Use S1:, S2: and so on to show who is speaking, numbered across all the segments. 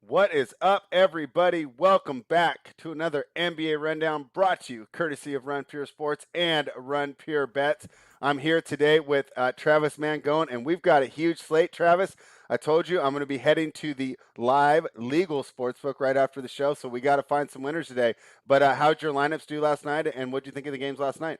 S1: What is up, everybody? Welcome back to another NBA Rundown brought to you courtesy of Run Pure Sports and Run Pure Bets. I'm here today with Travis Mangone, and we've got a huge slate, Travis. I told you I'm going to be heading to the live legal sportsbook right after the show, so we got to find some winners today. But how'd your lineups do last night, and what'd you think of the games last night?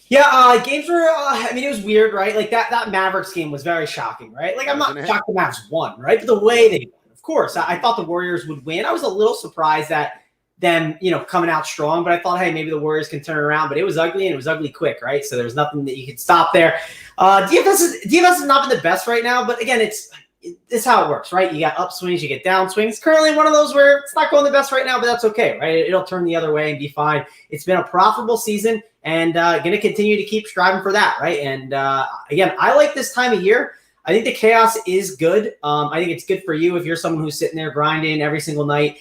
S2: Yeah, games were, it was weird, right? Like that Mavericks game was very shocking, right? Like, I'm not shocked the Mavs won, right? But the way they won, of course, I thought the Warriors would win. I was a little surprised at them, coming out strong, but I thought, hey, maybe the Warriors can turn it around. But it was ugly, and it was ugly quick, right? So there's nothing that you could stop there. DFS has not been the best right now, but again, it's how it works, right? You got upswings, you get downswings. Currently one of those where it's not going the best right now, but that's okay, right? It'll turn the other way and be fine. It's been a profitable season and going to continue to keep striving for that, right? And again, I like this time of year. I think the chaos is good. I think it's good for you if you're someone who's sitting there grinding every single night.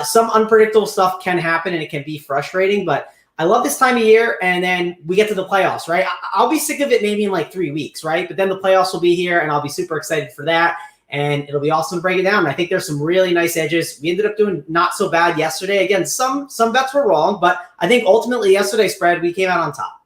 S2: Some unpredictable stuff can happen and it can be frustrating, but I love this time of year, and then we get to the playoffs, right? I'll be sick of it maybe in like 3 weeks, right? But then the playoffs will be here, and I'll be super excited for that, and it'll be awesome to break it down. I think there's some really nice edges. We ended up doing not so bad yesterday. Again, some bets were wrong, but I think ultimately yesterday's spread, we came out on top.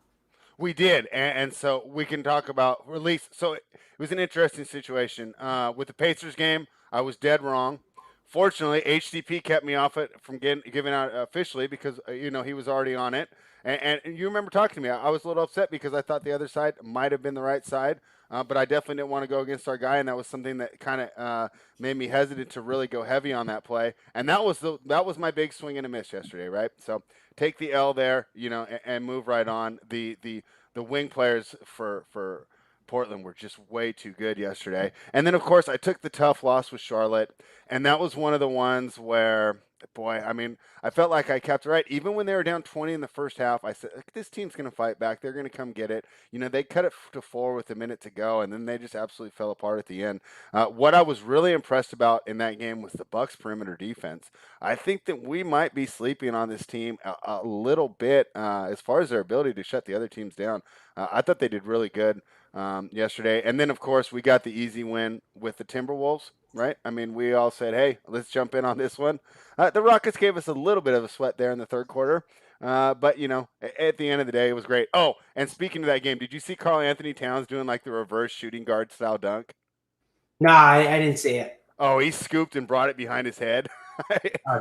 S1: We did, and so we can talk about release. So it was an interesting situation. With the Pacers game, I was dead wrong. Fortunately, HDP kept me off it from giving out officially because, he was already on it. And you remember talking to me. I was a little upset because I thought the other side might have been the right side, but I definitely didn't want to go against our guy, and that was something that kind of made me hesitant to really go heavy on that play. And that was my big swing and a miss yesterday, right? So take the L there, and move right on. The wing players for Portland were just way too good yesterday. And then, of course, I took the tough loss with Charlotte, and that was one of the ones where, boy, I felt like I kept it right. Even when they were down 20 in the first half, I said, this team's going to fight back. They're going to come get it. They cut it to 4 with a minute to go, and then they just absolutely fell apart at the end. What I was really impressed about in that game was the Bucks' perimeter defense. I think that we might be sleeping on this team a little bit as far as their ability to shut the other teams down. I thought they did really good yesterday. And then, of course, we got the easy win with the Timberwolves, right? We all said, hey, let's jump in on this one. The Rockets gave us a little bit of a sweat there in the third quarter. But, at the end of the day, it was great. Oh, and speaking of that game, did you see Karl Anthony Towns doing like the reverse shooting guard style dunk?
S2: No, I didn't see it.
S1: Oh, he scooped and brought it behind his head.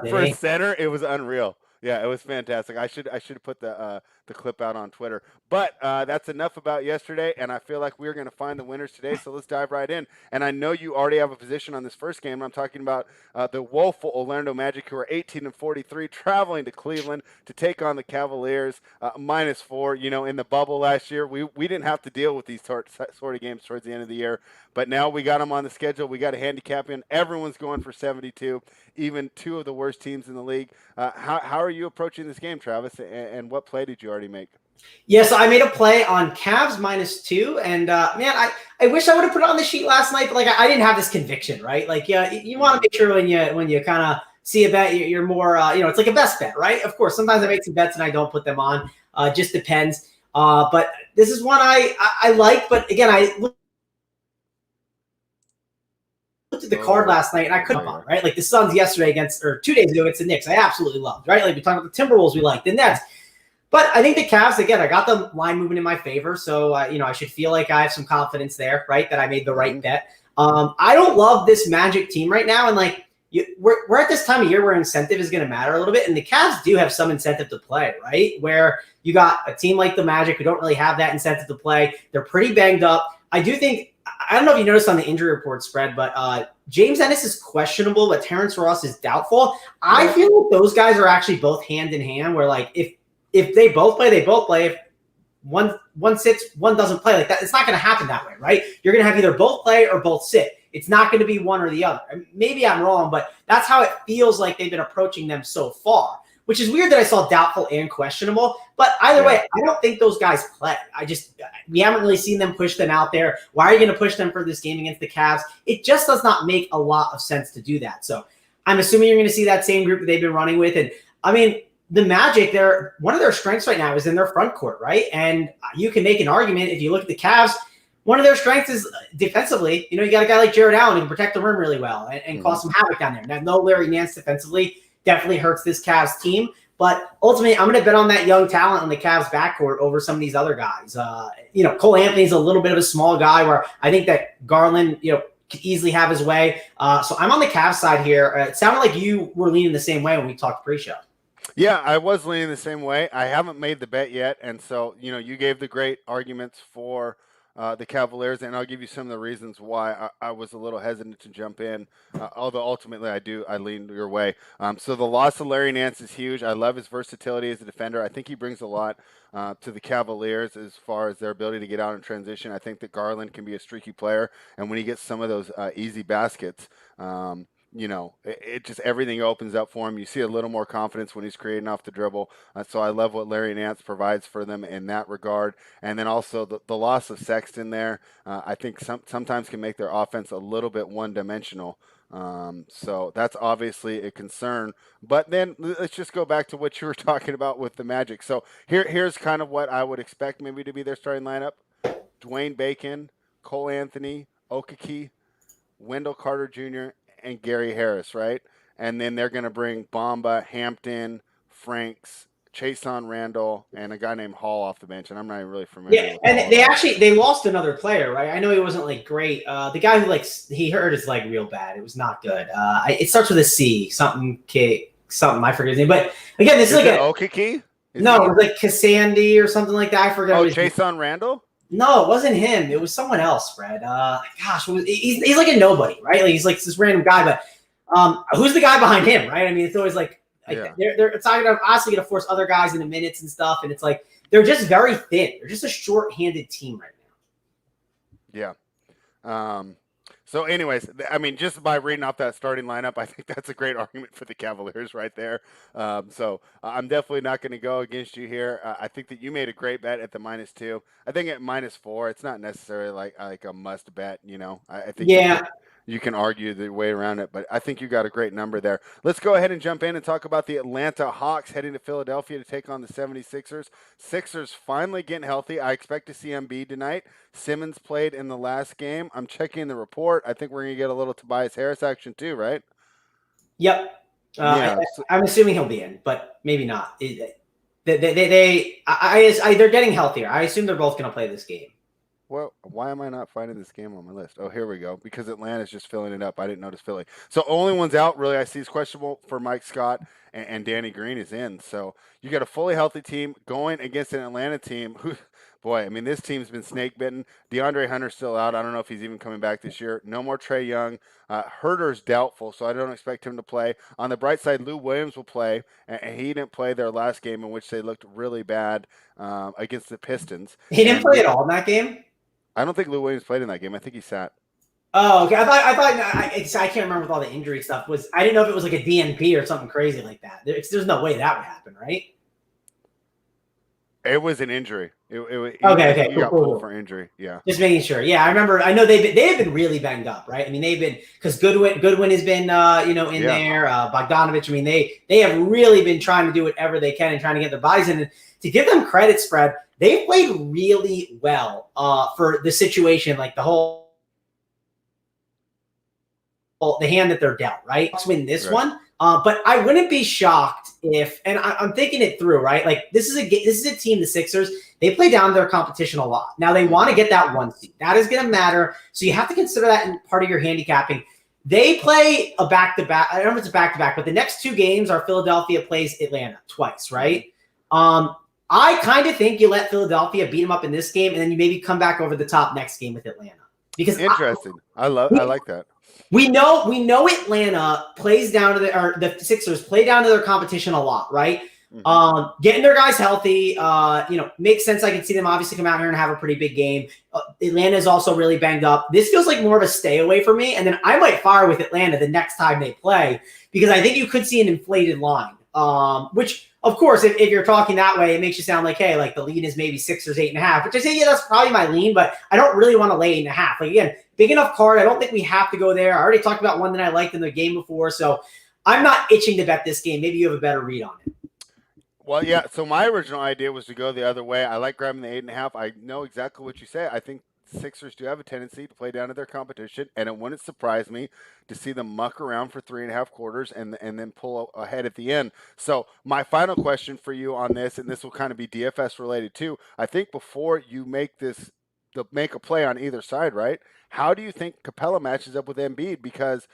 S1: For a center, it was unreal. Yeah, it was fantastic. I should have put the clip out on Twitter. But that's enough about yesterday, and I feel like we're going to find the winners today, so let's dive right in. And I know you already have a position on this first game. I'm talking about the woeful Orlando Magic, who are 18-43, traveling to Cleveland to take on the Cavaliers, -4. In the bubble last year, we didn't have to deal with these sort of games towards the end of the year. But now we got them on the schedule. We got a handicap in. Everyone's going for 72, even two of the worst teams in the league. How are you approaching this game, Travis, and what play did you already make?
S2: Yeah, so I made a play on Cavs -2, and man, I wish I would have put it on the sheet last night, but like I didn't have this conviction, right? Like, yeah, you want to make sure when you kind of see a bet, you're more, it's like a best bet, right? Of course, sometimes I make some bets and I don't put them on. Just depends. But this is one I like, but again, I looked at the card last night and I couldn't buy, right? Like the Suns yesterday or 2 days ago against the Knicks, I absolutely loved, right? Like we talked about the Timberwolves, we liked the Nets. But I think the Cavs, again, I got the line moving in my favor. So, I should feel like I have some confidence there, right, that I made the right bet. I don't love this Magic team right now. And, we're at this time of year where incentive is going to matter a little bit. And the Cavs do have some incentive to play, right, where you got a team like the Magic who don't really have that incentive to play. They're pretty banged up. I do think – I don't know if you noticed on the injury report spread, but James Ennis is questionable, but Terrence Ross is doubtful. I feel like those guys are actually both hand in hand where, if they both play, they both play. If one sits, one doesn't play like that, it's not going to happen that way, right? You're going to have either both play or both sit. It's not going to be one or the other. Maybe I'm wrong, but that's how it feels like they've been approaching them so far, which is weird that I saw doubtful and questionable. But either way, I don't think those guys play. We haven't really seen them push them out there. Why are you going to push them for this game against the Cavs? It just does not make a lot of sense to do that. So I'm assuming you're going to see that same group that they've been running with. And the Magic, one of their strengths right now is in their front court, right? And you can make an argument if you look at the Cavs, one of their strengths is defensively. You got a guy like Jared Allen who can protect the rim really well and cause some havoc down there. Now, no Larry Nance defensively definitely hurts this Cavs team. But ultimately, I'm going to bet on that young talent on the Cavs backcourt over some of these other guys. Cole Anthony's a little bit of a small guy where I think that Garland, could easily have his way. So I'm on the Cavs side here. It sounded like you were leaning the same way when we talked pre-show.
S1: Yeah, I was leaning the same way. I haven't made the bet yet, and so you gave the great arguments for the Cavaliers, and I'll give you some of the reasons why I was a little hesitant to jump in, although ultimately I leaned your way. So the loss of Larry Nance is huge. I love his versatility as a defender. I think he brings a lot to the Cavaliers as far as their ability to get out in transition. I think that Garland can be a streaky player, and when he gets some of those easy baskets, it just everything opens up for him. You see a little more confidence when he's creating off the dribble. So I love what Larry Nance provides for them in that regard. And then also the loss of Sexton there, I think sometimes can make their offense a little bit one-dimensional. So that's obviously a concern. But then let's just go back to what you were talking about with the Magic. So here's kind of what I would expect maybe to be their starting lineup. Dwayne Bacon, Cole Anthony, Okeke, Wendell Carter Jr., and Gary Harris, right? And then they're going to bring Bamba, Hampton, Franks, Chason Randall, and a guy named Hall off the bench. And I'm not even really familiar with
S2: and
S1: Hall
S2: they lost another player, right? I know he wasn't great. The guy who he hurt his leg real bad. It was not good. It starts with a C, something. I forget his name. But again, this is like
S1: Okeke?
S2: No, it was like Cassandi or something like that. I forgot.
S1: Oh, Chason Randall?
S2: No, it wasn't him. It was someone else, Fred. He's like a nobody, right? He's like this random guy, but who's the guy behind him, right? I mean, it's always they're honestly going to force other guys into minutes and stuff, and it's like they're just very thin. They're just a short-handed team right
S1: now. Yeah. So anyways, I mean, just by reading off that starting lineup, I think that's a great argument for the Cavaliers right there. So I'm definitely not going to go against you here. I think that you made a great bet at the -2. I think at -4, it's not necessarily like a must bet, I think you can argue the way around it, but I think you got a great number there. Let's go ahead and jump in and talk about the Atlanta Hawks heading to Philadelphia to take on the 76ers. Sixers finally getting healthy. I expect to see Embiid tonight. Simmons played in the last game. I'm checking the report. I think we're going to get a little Tobias Harris action too, right?
S2: Yep. I'm assuming he'll be in, but maybe not. They're getting healthier. I assume they're both going to play this game.
S1: Well, why am I not finding this game on my list? Oh, here we go. Because Atlanta's just filling it up. I didn't notice Philly. So only one's out, really, I see is questionable for Mike Scott, and Danny Green is in. So you got a fully healthy team going against an Atlanta team who, boy, I mean, this team's been snake bitten. DeAndre Hunter's still out. I don't know if he's even coming back this year. No more Trae Young. Herter's doubtful, so I don't expect him to play. On the bright side, Lou Williams will play, and he didn't play their last game in which they looked really bad against the Pistons.
S2: He didn't play at all in that game?
S1: I don't think Lou Williams played in that game. I think he sat.
S2: Oh, okay. I can't remember with all the injury stuff. I didn't know if it was like a DNP or something crazy like that. There's no way that would happen, right?
S1: It was an injury.
S2: Okay.
S1: He got pulled for injury. Yeah.
S2: Just making sure. Yeah, I remember. I know they have been really banged up, right? I mean, they've been because Goodwin has been in there. Bogdanovich. I mean, they have really been trying to do whatever they can and trying to get their bodies in. And to give them credit, spread. They played really well for the situation, like the hand that they're dealt, right? Let's win this one. But I wouldn't be shocked if, and I'm thinking it through, right? Like this is a team, the Sixers, they play down their competition a lot. Now they want to get that 1 seed. That is going to matter. So you have to consider that in part of your handicapping. They play a back-to-back. I don't know if it's a back-to-back, but the next 2 games are Philadelphia plays Atlanta twice, right? I kind of think you let Philadelphia beat them up in this game, and then you maybe come back over the top next game with Atlanta. Because
S1: interesting. I like that.
S2: We know Atlanta plays down to the Sixers play down to their competition a lot, right? Mm-hmm. Getting their guys healthy, makes sense. I can see them obviously come out here and have a pretty big game. Atlanta is also really banged up. This feels like more of a stay away for me, and then I might fire with Atlanta the next time they play because I think you could see an inflated line, which. Of course, if you're talking that way, it makes you sound like, hey, like the lead is maybe 6 or 8.5, which I say, yeah, that's probably my lean, but I don't really want to lay 8.5. Like, again, big enough card. I don't think we have to go there. I already talked about one that I liked in the game before, so I'm not itching to bet this game. Maybe you have a better read on it.
S1: Well, yeah, so my original idea was to go the other way. I like grabbing the 8.5. I know exactly what you say. I think Sixers do have a tendency to play down to their competition, and it wouldn't surprise me to see them muck around for 3.5 quarters and then pull ahead at the end. So my final question for you on this, and this will kind of be DFS related too. I think before you make make a play on either side, right? How do you think Capella matches up with Embiid? Because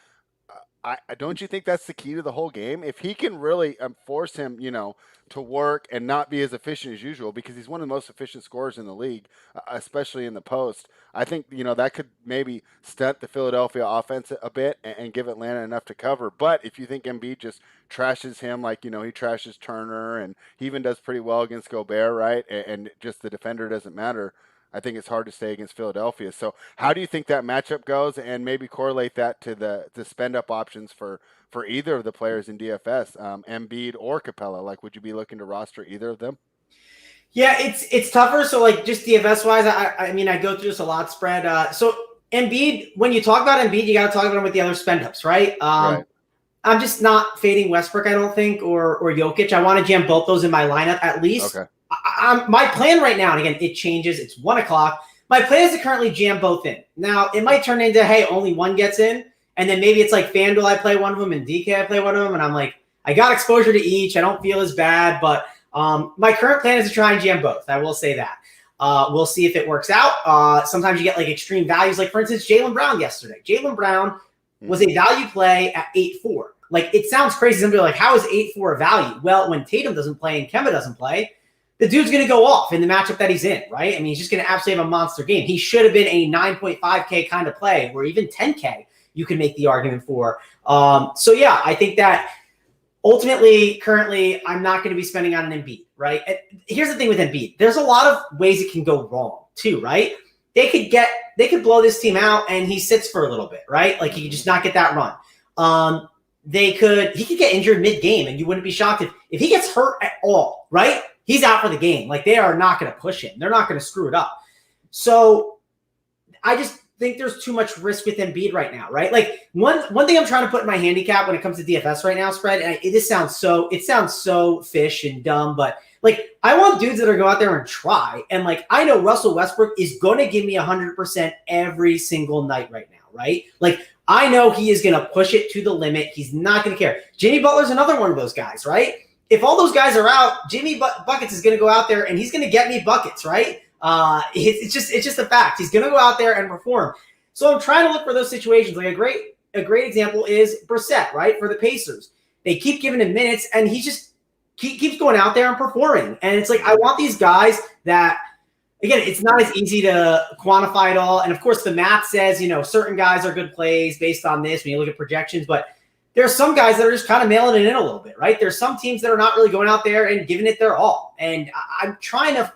S1: I don't you think that's the key to the whole game? If he can really force him, to work and not be as efficient as usual, because he's one of the most efficient scorers in the league, especially in the post. I think that could maybe stunt the Philadelphia offense a bit and give Atlanta enough to cover. But if you think Embiid just trashes him like he trashes Turner, and he even does pretty well against Gobert, right? And just the defender doesn't matter. I think it's hard to stay against Philadelphia. So how do you think that matchup goes, and maybe correlate that to the spend up options for either of the players in DFS, Embiid or Capella? Like, would you be looking to roster either of them?
S2: Yeah, it's tougher. So like just DFS wise, I mean, I go through this a lot spread. So Embiid, when you talk about Embiid, you got to talk about him with the other spend ups, right?
S1: Right.
S2: I'm just not fading Westbrook, I don't think, or Jokic. I want to jam both those in my lineup at least.
S1: Okay.
S2: My plan right now, and again, it changes. It's 1:00. My plan is to currently jam both in. Now, it might turn into, hey, only one gets in, and then maybe it's like FanDuel, I play one of them, and DK, I play one of them, and I'm like, I got exposure to each. I don't feel as bad, but my current plan is to try and jam both. I will say that. We'll see if it works out. Sometimes you get like extreme values. Like, for instance, Jaylen Brown yesterday. Jaylen Brown was a value play at 8-4. Like, it sounds crazy. Somebody like, how is 8-4 a value? Well, when Tatum doesn't play and Kemba doesn't play, the dude's going to go off in the matchup that he's in, right? I mean, he's just going to absolutely have a monster game. He should have been a 9.5K kind of play, or even 10K you can make the argument for. So, yeah, I think that ultimately, currently, I'm not going to be spending on an Embiid, right? And here's the thing with Embiid. There's a lot of ways it can go wrong, too, right? They could blow this team out, and he sits for a little bit, right? Like, he could just not get that run. He could get injured mid-game, and you wouldn't be shocked if he gets hurt at all, right? He's out for the game. Like, they are not going to push him. They're not going to screw it up. So I just think there's too much risk with Embiid right now, right? Like, one thing I'm trying to put in my handicap when it comes to DFS right now, spread, and it sounds so fish and dumb, but like, I want dudes that are go out there and try. And like, I know Russell Westbrook is going to give me 100% every single night right now, right? Like, I know he is going to push it to the limit. He's not going to care. Jimmy Butler's another one of those guys, right? If all those guys are out, Jimmy Buckets is going to go out there and he's going to get me buckets, right? It's just a fact. He's going to go out there and perform. So I'm trying to look for those situations. Like a great example is Brissett, right? For the Pacers, they keep giving him minutes and he just keeps going out there and performing. And it's like, I want these guys that, again, it's not as easy to quantify it all. And of course, the math says, certain guys are good plays based on this when you look at projections, but there are some guys that are just kind of mailing it in a little bit, right? There's some teams that are not really going out there and giving it their all. And I'm trying to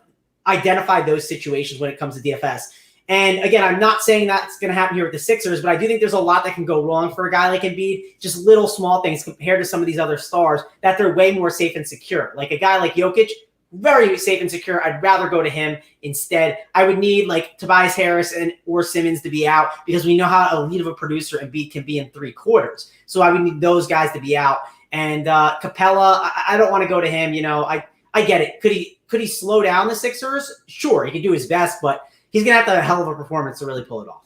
S2: identify those situations when it comes to DFS. And again, I'm not saying that's going to happen here with the Sixers, but I do think there's a lot that can go wrong for a guy like Embiid. Just little small things compared to some of these other stars that they're way more safe and secure. Like a guy like Jokic, very safe and secure. I'd rather go to him instead. I would need like Tobias Harris or Simmons to be out because we know how elite of a producer Embiid can be in 3 quarters. So I would need those guys to be out. And Capella, I don't want to go to him. I get it. Could he slow down the Sixers? Sure, he can do his best, but he's going to have to have a hell of a performance to really pull it off.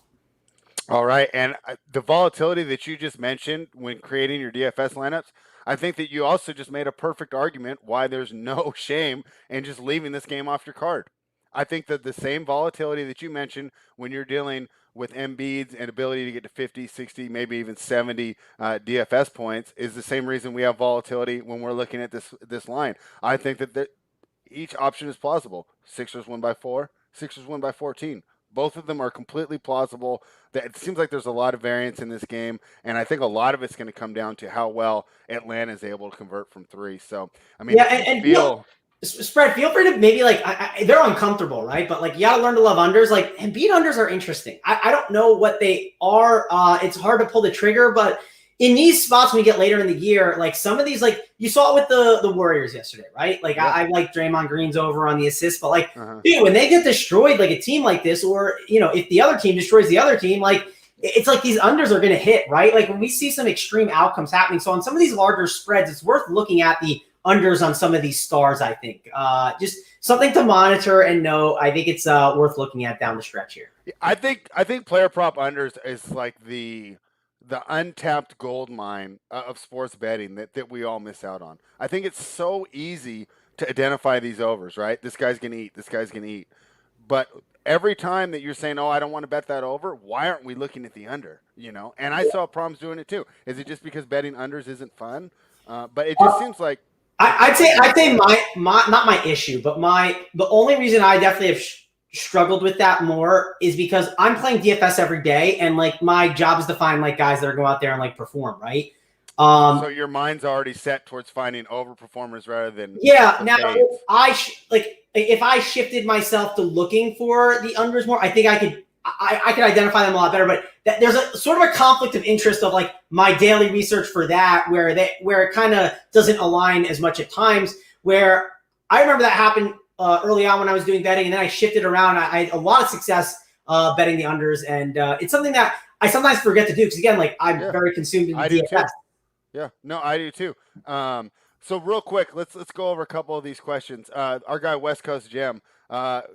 S1: All right. And the volatility that you just mentioned when creating your DFS lineups, I think that you also just made a perfect argument why there's no shame in just leaving this game off your card. I think that the same volatility that you mentioned when you're dealing with Embiid's and ability to get to 50, 60, maybe even 70 DFS points is the same reason we have volatility when we're looking at this line. I think that each option is plausible. Sixers win by 4, Sixers win by 14. Both of them are completely plausible. It seems like there's a lot of variance in this game, and I think a lot of it's going to come down to how well Atlanta is able to convert from 3. So, I mean,
S2: spread, feel free to maybe they're uncomfortable, right? But like, you got to learn to love unders. Like, Embiid unders are interesting. I don't know what they are. It's hard to pull the trigger, but in these spots when we get later in the year, like some of these, like you saw it with the Warriors yesterday, right? Like yeah. I like Draymond Green's over on the assist, but like, dude, when they get destroyed, like a team like this, or, if the other team destroys the other team, like it's like these unders are going to hit, right? Like when we see some extreme outcomes happening. So on some of these larger spreads, it's worth looking at the unders on some of these stars. I think just something to monitor and know. I think it's worth looking at down the stretch here.
S1: I think player prop unders is like the untapped gold mine of sports betting that we all miss out on. I think it's so easy to identify these overs, right? This guy's gonna eat. This guy's gonna eat. But every time that you're saying, "Oh, I don't want to bet that over," why aren't we looking at the under? And I saw problems doing it too. Is it just because betting unders isn't fun? But it just seems like
S2: I'd say my not my issue, but the only reason I definitely have struggled with that more is because I'm playing DFS every day, and like my job is to find like guys that are going out there and like perform, right?
S1: So your mind's already set towards finding overperformers rather than
S2: Now if I shifted myself to looking for the unders more, I think I could identify them a lot better. But there's a sort of a conflict of interest of like my daily research for that, where it kind of doesn't align as much at times. Where I remember that happened early on when I was doing betting, and then I shifted around. I had a lot of success betting the unders, and it's something that I sometimes forget to do because again, like I'm very consumed in the DFS.
S1: Yeah, no, I do too. So real quick, let's go over a couple of these questions. Our guy West Coast Jim,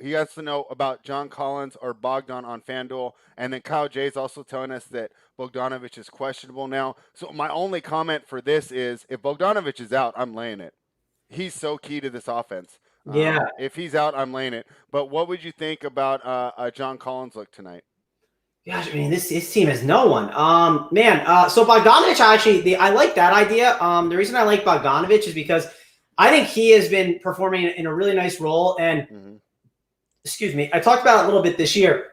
S1: he wants to know about John Collins or Bogdan on FanDuel, and then Kyle J's also telling us that Bogdanovic is questionable now. So my only comment for this is, if Bogdanovic is out, I'm laying it. He's so key to this offense.
S2: Yeah.
S1: If he's out, I'm laying it. But what would you think about John Collins look tonight?
S2: Gosh, I mean, this team has no one. So Bogdanovic, I like that idea. The reason I like Bogdanovic is because I think he has been performing in a really nice role. And excuse me, I talked about it a little bit this year.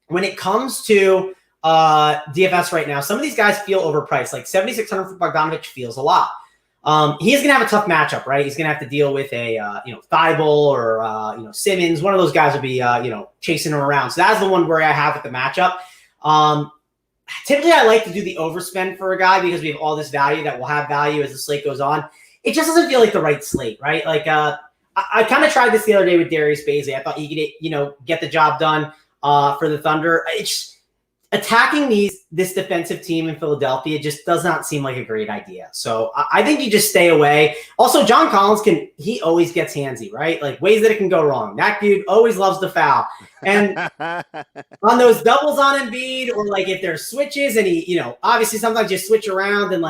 S2: When it comes to DFS right now, some of these guys feel overpriced. Like 7,600 for Bogdanovic feels a lot. He's going to have a tough matchup, right? He's going to have to deal with a Thibault or Simmons. One of those guys will be chasing him around. So that's the one worry I have with the matchup. Typically, I like to do the overspend for a guy because we have all this value that will have value as the slate goes on. It just doesn't feel like the right slate, right? Like I kind of tried this the other day with Darius Bazley. I thought he could get the job done for the Thunder. It's attacking this defensive team in Philadelphia just does not seem like a great idea. So I think you just stay away. Also, John Collins he always gets handsy, right? Like ways that it can go wrong. That dude always loves to foul. And on those doubles on Embiid, or like if there's switches and he, obviously sometimes you switch around and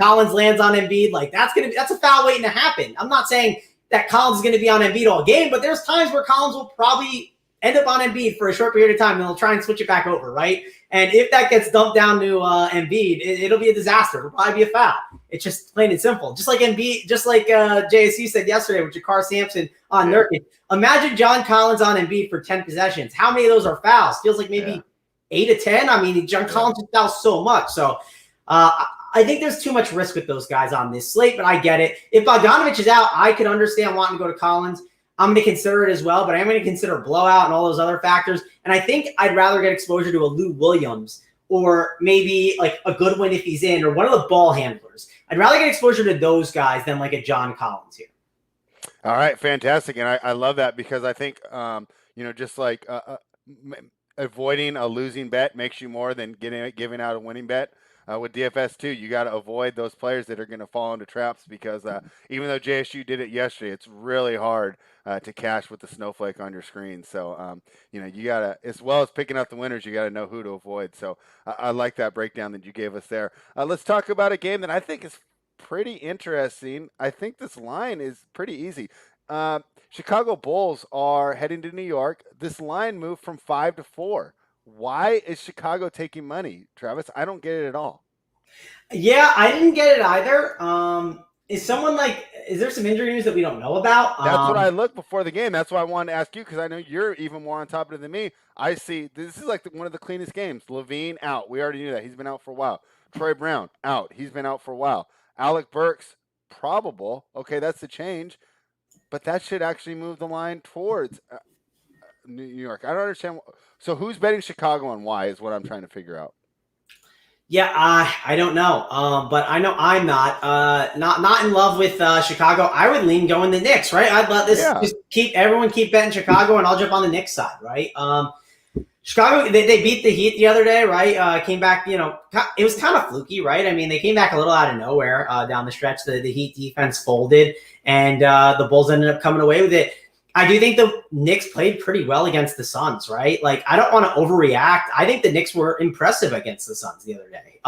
S2: Collins lands on Embiid, like that's a foul waiting to happen. I'm not saying that Collins is going to be on Embiid all game, but there's times where Collins will probably end up on Embiid for a short period of time, and they'll try and switch it back over, right? And if that gets dumped down to Embiid, it'll be a disaster. It'll probably be a foul. It's just plain and simple. Just like Embiid, just like JSU said yesterday with Jakar Sampson on Nurkic. Imagine John Collins on Embiid for 10 possessions. How many of those are fouls? Feels like maybe 8 to 10. I mean, John Collins just fouls so much. So I think there's too much risk with those guys on this slate, but I get it. If Bogdanovic is out, I could understand wanting to go to Collins. I'm going to consider it as well, but I'm going to consider blowout and all those other factors. And I think I'd rather get exposure to a Lou Williams or maybe like a Goodwin if he's in, or one of the ball handlers. I'd rather get exposure to those guys than like a John Collins here.
S1: All right, fantastic. And I love that because I think, just like avoiding a losing bet makes you more than giving out a winning bet. With DFS too, you got to avoid those players that are going to fall into traps because even though JSU did it yesterday, it's really hard to cash with the snowflake on your screen. So, you got to, as well as picking out the winners, you got to know who to avoid. So I like that breakdown that you gave us there. Let's talk about a game that I think is pretty interesting. I think this line is pretty easy. Chicago Bulls are heading to New York. This line moved from 5 to 4. Why is Chicago taking money, Travis? I don't get it at all.
S2: Yeah, I didn't get it either. Is there some injury news that we don't know about?
S1: That's what I looked before the game. That's why I wanted to ask you because I know you're even more on top of it than me. I see this is like one of the cleanest games. Levine out. We already knew that. He's been out for a while. Troy Brown out. He's been out for a while. Alec Burks probable. Okay, that's the change. But that should actually move the line towards New York. I don't understand. So who's betting Chicago and why is what I'm trying to figure out.
S2: Yeah, I don't know. But I know I'm not in love with Chicago. I would lean going the Knicks, right? I'd let this just everyone keep betting Chicago and I'll jump on the Knicks side, right? Chicago, they beat the Heat the other day, right? Came back, it was kind of fluky, right? I mean, they came back a little out of nowhere down the stretch. The Heat defense folded, and the Bulls ended up coming away with it. I do think the Knicks played pretty well against the Suns, right? Like, I don't want to overreact. I think the Knicks were impressive against the Suns the other day.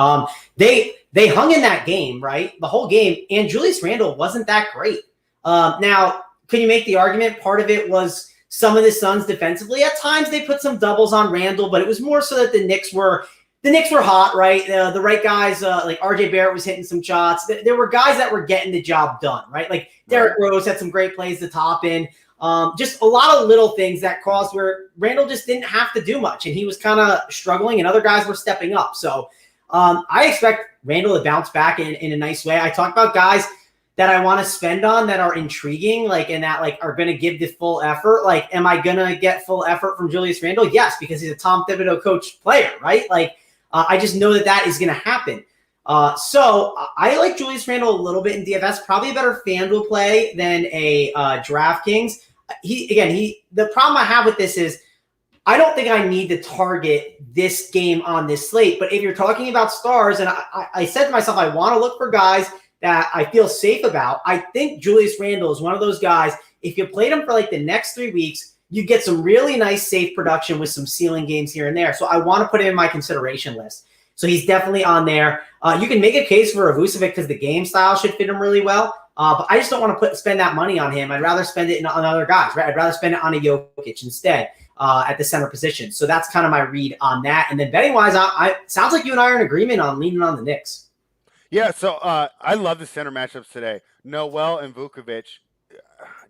S2: They hung in that game, right? The whole game, and Julius Randle wasn't that great. Now, can you make the argument part of it was some of the Suns defensively? At times they put some doubles on Randle, but it was more so that the Knicks were hot, right? The right guys, like RJ Barrett was hitting some shots. There were guys that were getting the job done, right? Like Derrick Rose had some great plays to top in. Just a lot of little things that caused where Randle just didn't have to do much, and he was kind of struggling, and other guys were stepping up. So I expect Randle to bounce back in a nice way. I talked about guys that I want to spend on that are intriguing, like, and that like are going to give the full effort. Like, am I going to get full effort from Julius Randle? Yes, because he's a Tom Thibodeau coach player, right? Like, I just know that is going to happen. So I like Julius Randle a little bit in DFS, probably a better FanDuel play than a DraftKings. The problem I have with this is I don't think I need to target this game on this slate. But if you're talking about stars, and I said to myself, I want to look for guys that I feel safe about. I think Julius Randle is one of those guys. If you played him for like the next 3 weeks, you get some really nice safe production with some ceiling games here and there. So I want to put him in my consideration list. So he's definitely on there. You can make a case for Vucevic because the game style should fit him really well. But I just don't want to spend that money on him. I'd rather spend it on other guys, right? I'd rather spend it on a Jokic instead at the center position. So that's kind of my read on that. And then betting wise, sounds like you and I are in agreement on leaning on the Knicks.
S1: Yeah, so I love the center matchups today. Noel and Vukovic.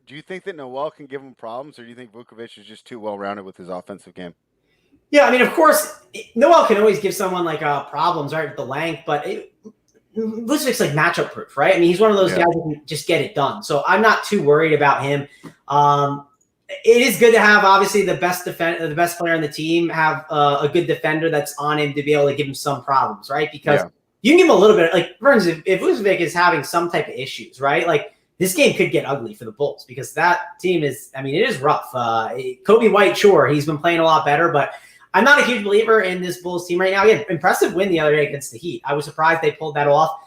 S1: Do you think that Noel can give him problems, or do you think Vukovic is just too well-rounded with his offensive game?
S2: Yeah, I mean, of course, Noel can always give someone like problems, right, with the length, but Vucevic's like matchup proof, right? I mean, he's one of those guys who can just get it done. So I'm not too worried about him. It is good to have, obviously, the best player on the team have a good defender that's on him to be able to give him some problems, right? Because you can give him a little bit, like, for instance, if Vucevic is having some type of issues, right? Like, this game could get ugly for the Bulls because that team is, I mean, it is rough. Kobe White, sure, he's been playing a lot better, but I'm not a huge believer in this Bulls team right now. Again, impressive win the other day against the Heat. I was surprised they pulled that off.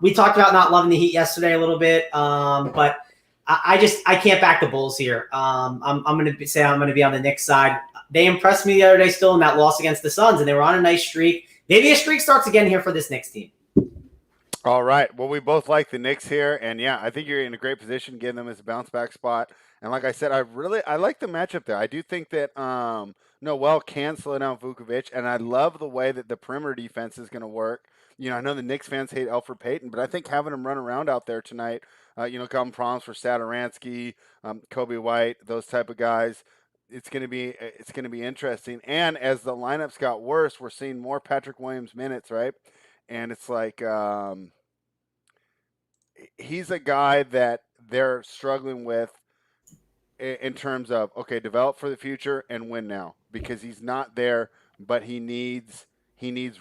S2: We talked about not loving the Heat yesterday a little bit, but I can't back the Bulls here. I'm going to say I'm going to be on the Knicks side. They impressed me the other day still in that loss against the Suns, and they were on a nice streak. Maybe a streak starts again here for this Knicks team.
S1: All right. Well, we both like the Knicks here, and yeah, I think you're in a great position getting them as a bounce back spot. And like I said, I like the matchup there. I do think that Noel can slow down Vukovic, and I love the way that the perimeter defense is going to work. You know, I know the Knicks fans hate Elfrid Payton, but I think having him run around out there tonight, come problems for Satoransky, Kobe White, those type of guys. It's going to be interesting. And as the lineups got worse, we're seeing more Patrick Williams minutes, right? And it's like he's a guy that they're struggling with in terms of, okay, develop for the future and win now, because he's not there, but he needs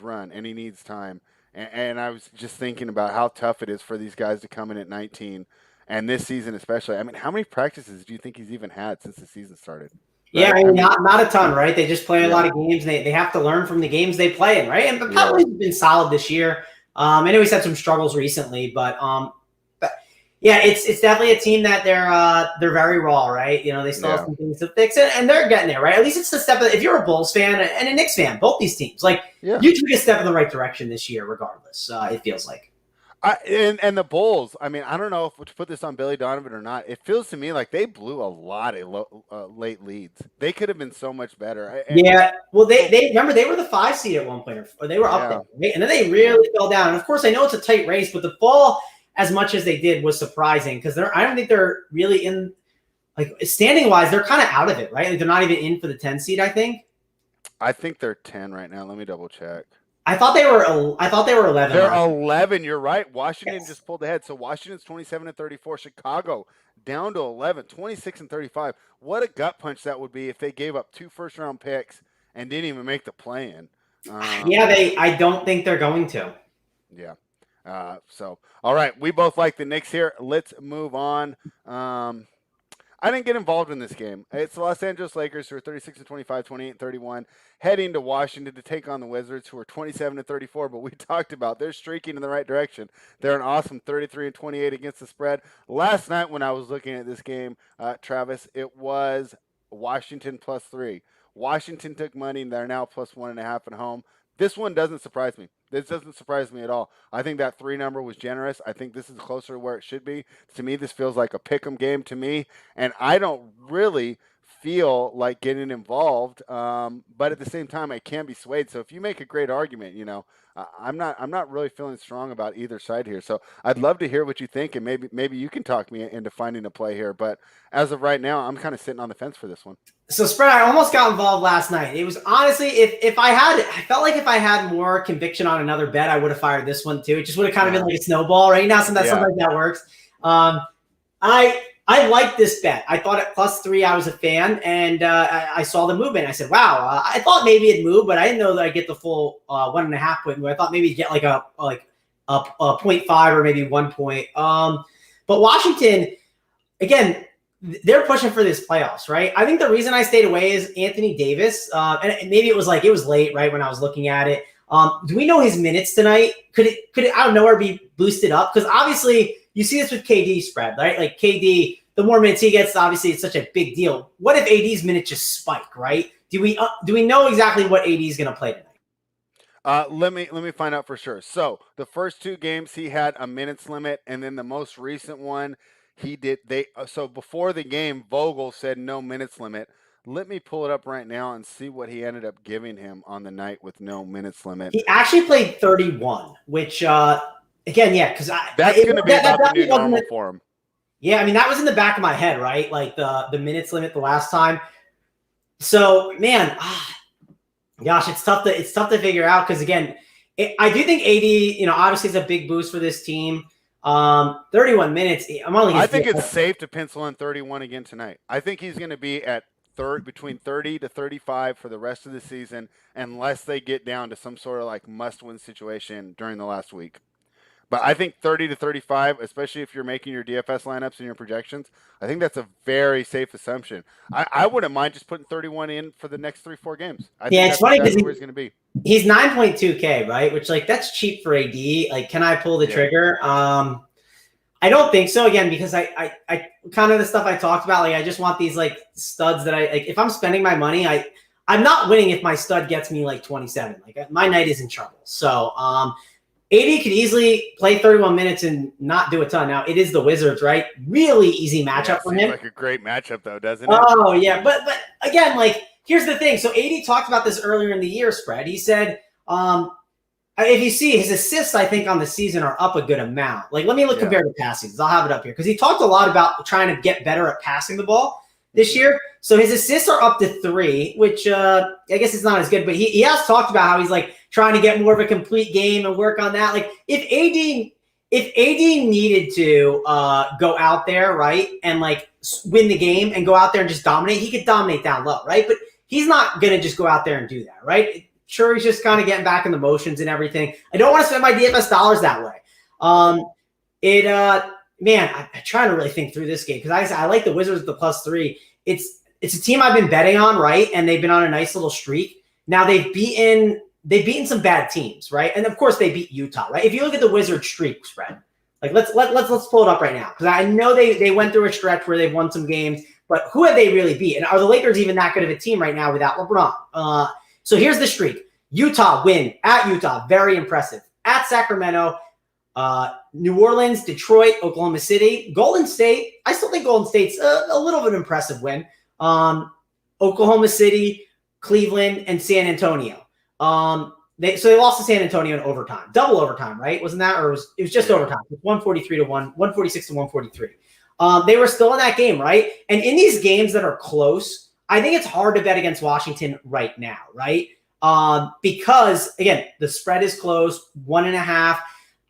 S1: run and he needs time. And I was just thinking about how tough it is for these guys to come in at 19, and this season especially. I mean, how many practices do you think he's even had since the season started?
S2: Right? Yeah, I mean, not a ton, right? They just play a lot of games. They have to learn from the games they play in, right? And Pat Williams has been solid this year. I know he's had some struggles recently, but yeah, it's definitely a team that they're very raw, right? You know, they still have some things to fix it, and they're getting there, right? At least it's the step. If you're a Bulls fan and a Knicks fan, both these teams, like you took a step in the right direction this year, regardless. It feels like.
S1: And the Bulls, I mean, I don't know if to put this on Billy Donovan or not. It feels to me like they blew a lot of late leads. They could have been so much better.
S2: Well, they remember they were the 5 seed at one point, or they were up there, right? And then they really fell down. And of course, I know it's a tight race, but the fall, as much as they did, was surprising because I don't think they're really in, like, standing wise, they're kind of out of it, right? Like, they're not even in for the 10 seed. I think
S1: they're 10 right now. Let me double check.
S2: I thought they were 11.
S1: They're 11. You're right. Washington just pulled ahead. So Washington's 27-34. Chicago down to 11, 26-35. What a gut punch that would be if they gave up 2 first-round picks and didn't even make the play-in.
S2: I don't think they're going to.
S1: Yeah. So, all right. We both like the Knicks here. Let's move on. I didn't get involved in this game. It's the Los Angeles Lakers, who are 36-25, 28-31, heading to Washington to take on the Wizards, who are 27-34. But we talked about they're streaking in the right direction. They're an awesome 33-28 against the spread. Last night when I was looking at this game, Travis, it was Washington +3. Washington took money, and they're now +1.5 at home. This one doesn't surprise me. This doesn't surprise me at all. I think that 3 number was generous. I think this is closer to where it should be. To me, this feels like a pick'em game to me, and I don't really feel like getting involved. But at the same time, I can be swayed. So if you make a great argument, I'm not really feeling strong about either side here. So I'd love to hear what you think, and maybe you can talk me into finding a play here. But as of right now, I'm kind of sitting on the fence for this one.
S2: So spread, I almost got involved last night. It was honestly, I felt like if I had more conviction on another bet, I would have fired this one too. It just would have kind of been like a snowball right now. Sometimes that works. I like this bet. I thought at +3, I was a fan, and I saw the movement. I said, wow, I thought maybe it'd move, but I didn't know that I'd get the full 1.5 point move. I thought maybe you'd get like a 0.5 or maybe 1 point. But Washington, again, they're pushing for this playoffs, right? I think the reason I stayed away is Anthony Davis. And maybe it was late, right, when I was looking at it. Do we know his minutes tonight? Could it out of nowhere be boosted up? Because obviously you see this with KD spread, right? Like KD, the more minutes he gets, obviously it's such a big deal. What if AD's minutes just spike, right? Do we know exactly what AD is going to play tonight?
S1: Let me find out for sure. So the first 2 games he had a minutes limit, and then the most recent one so before the game, Vogel said no minutes limit. Let me pull it up right now and see what he ended up giving him on the night with no minutes limit.
S2: He actually played 31, which again, yeah, because
S1: that's going to be about the new normal for him.
S2: Yeah, I mean that was in the back of my head, right? Like the minutes limit the last time. So man, gosh, it's tough to figure out because again, I do think AD, obviously it's a big boost for this team. 31 minutes.
S1: I think it's safe to pencil in 31 again tonight. I think he's going to be at between 30 to 35 for the rest of the season, unless they get down to some sort of like must-win situation during the last week. But I think 30 to 35, especially if you're making your DFS lineups and your projections, I think that's a very safe assumption. I wouldn't mind just putting 31 in for the next 3-4 games. I think
S2: it's funny because
S1: where he's going to be.
S2: He's 9.2K, right? Which that's cheap for AD. Like, can I pull the trigger? I don't think so. Again, because I kind of the stuff I talked about. Like, I just want these like studs that I like. If I'm spending my money, I'm not winning if my stud gets me like 27. Like my night is in trouble. So AD could easily play 31 minutes and not do a ton. Now it is the Wizards, right? Really easy matchup for him.
S1: Like a great matchup though, doesn't it?
S2: Oh yeah, but again, like here's the thing. So AD talked about this earlier in the year spread. He said, if you see his assists, I think on the season are up a good amount. Like let me look compared to passing. I'll have it up here because he talked a lot about trying to get better at passing the ball this year. So his assists are up to 3, which I guess it's not as good, but he has talked about how he's like trying to get more of a complete game and work on that. Like if AD needed to go out there, right, and like win the game and go out there and just dominate, he could dominate down low, right? But he's not going to just go out there and do that, right? Sure, he's just kind of getting back in the motions and everything. I don't want to spend my DFS dollars that way. I'm trying to really think through this game because I like the Wizards at the +3. It's a team I've been betting on, right? And they've been on a nice little streak. Now they've beaten some bad teams, right? And of course they beat Utah, right? If you look at the Wizards streak spread, like let's pull it up right now because I know they went through a stretch where they've won some games, but who have they really beat? And are the Lakers even that good of a team right now without LeBron? So here's the streak: Utah win at Utah, very impressive. At Sacramento, New Orleans, Detroit, Oklahoma City, Golden State. I still think Golden State's a little bit of an impressive win. Oklahoma City, Cleveland, and San Antonio. They lost to San Antonio in overtime, double overtime, right? Wasn't that, or it was just overtime? 146 to 143. They were still in that game, right? And in these games that are close, I think it's hard to bet against Washington right now, right? Because again, the spread is close, 1.5.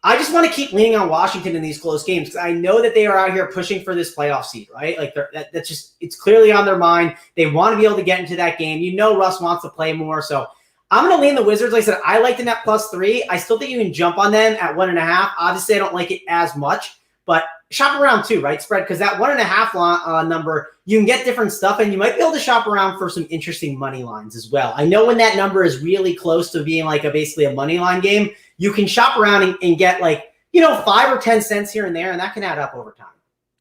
S2: I just want to keep leaning on Washington in these close games because I know that they are out here pushing for this playoff seed, right? Like that's just, it's clearly on their mind. They want to be able to get into that game. Russ wants to play more. So I'm going to lean the Wizards. Like I said, I like them at +3. I still think you can jump on them at 1.5. Obviously, I don't like it as much, but shop around too, right? Spread, because that 1.5 number, you can get different stuff, and you might be able to shop around for some interesting money lines as well. I know when that number is really close to being like basically a money line game, you can shop around and get 5 or 10 cents here and there, and that can add up over time.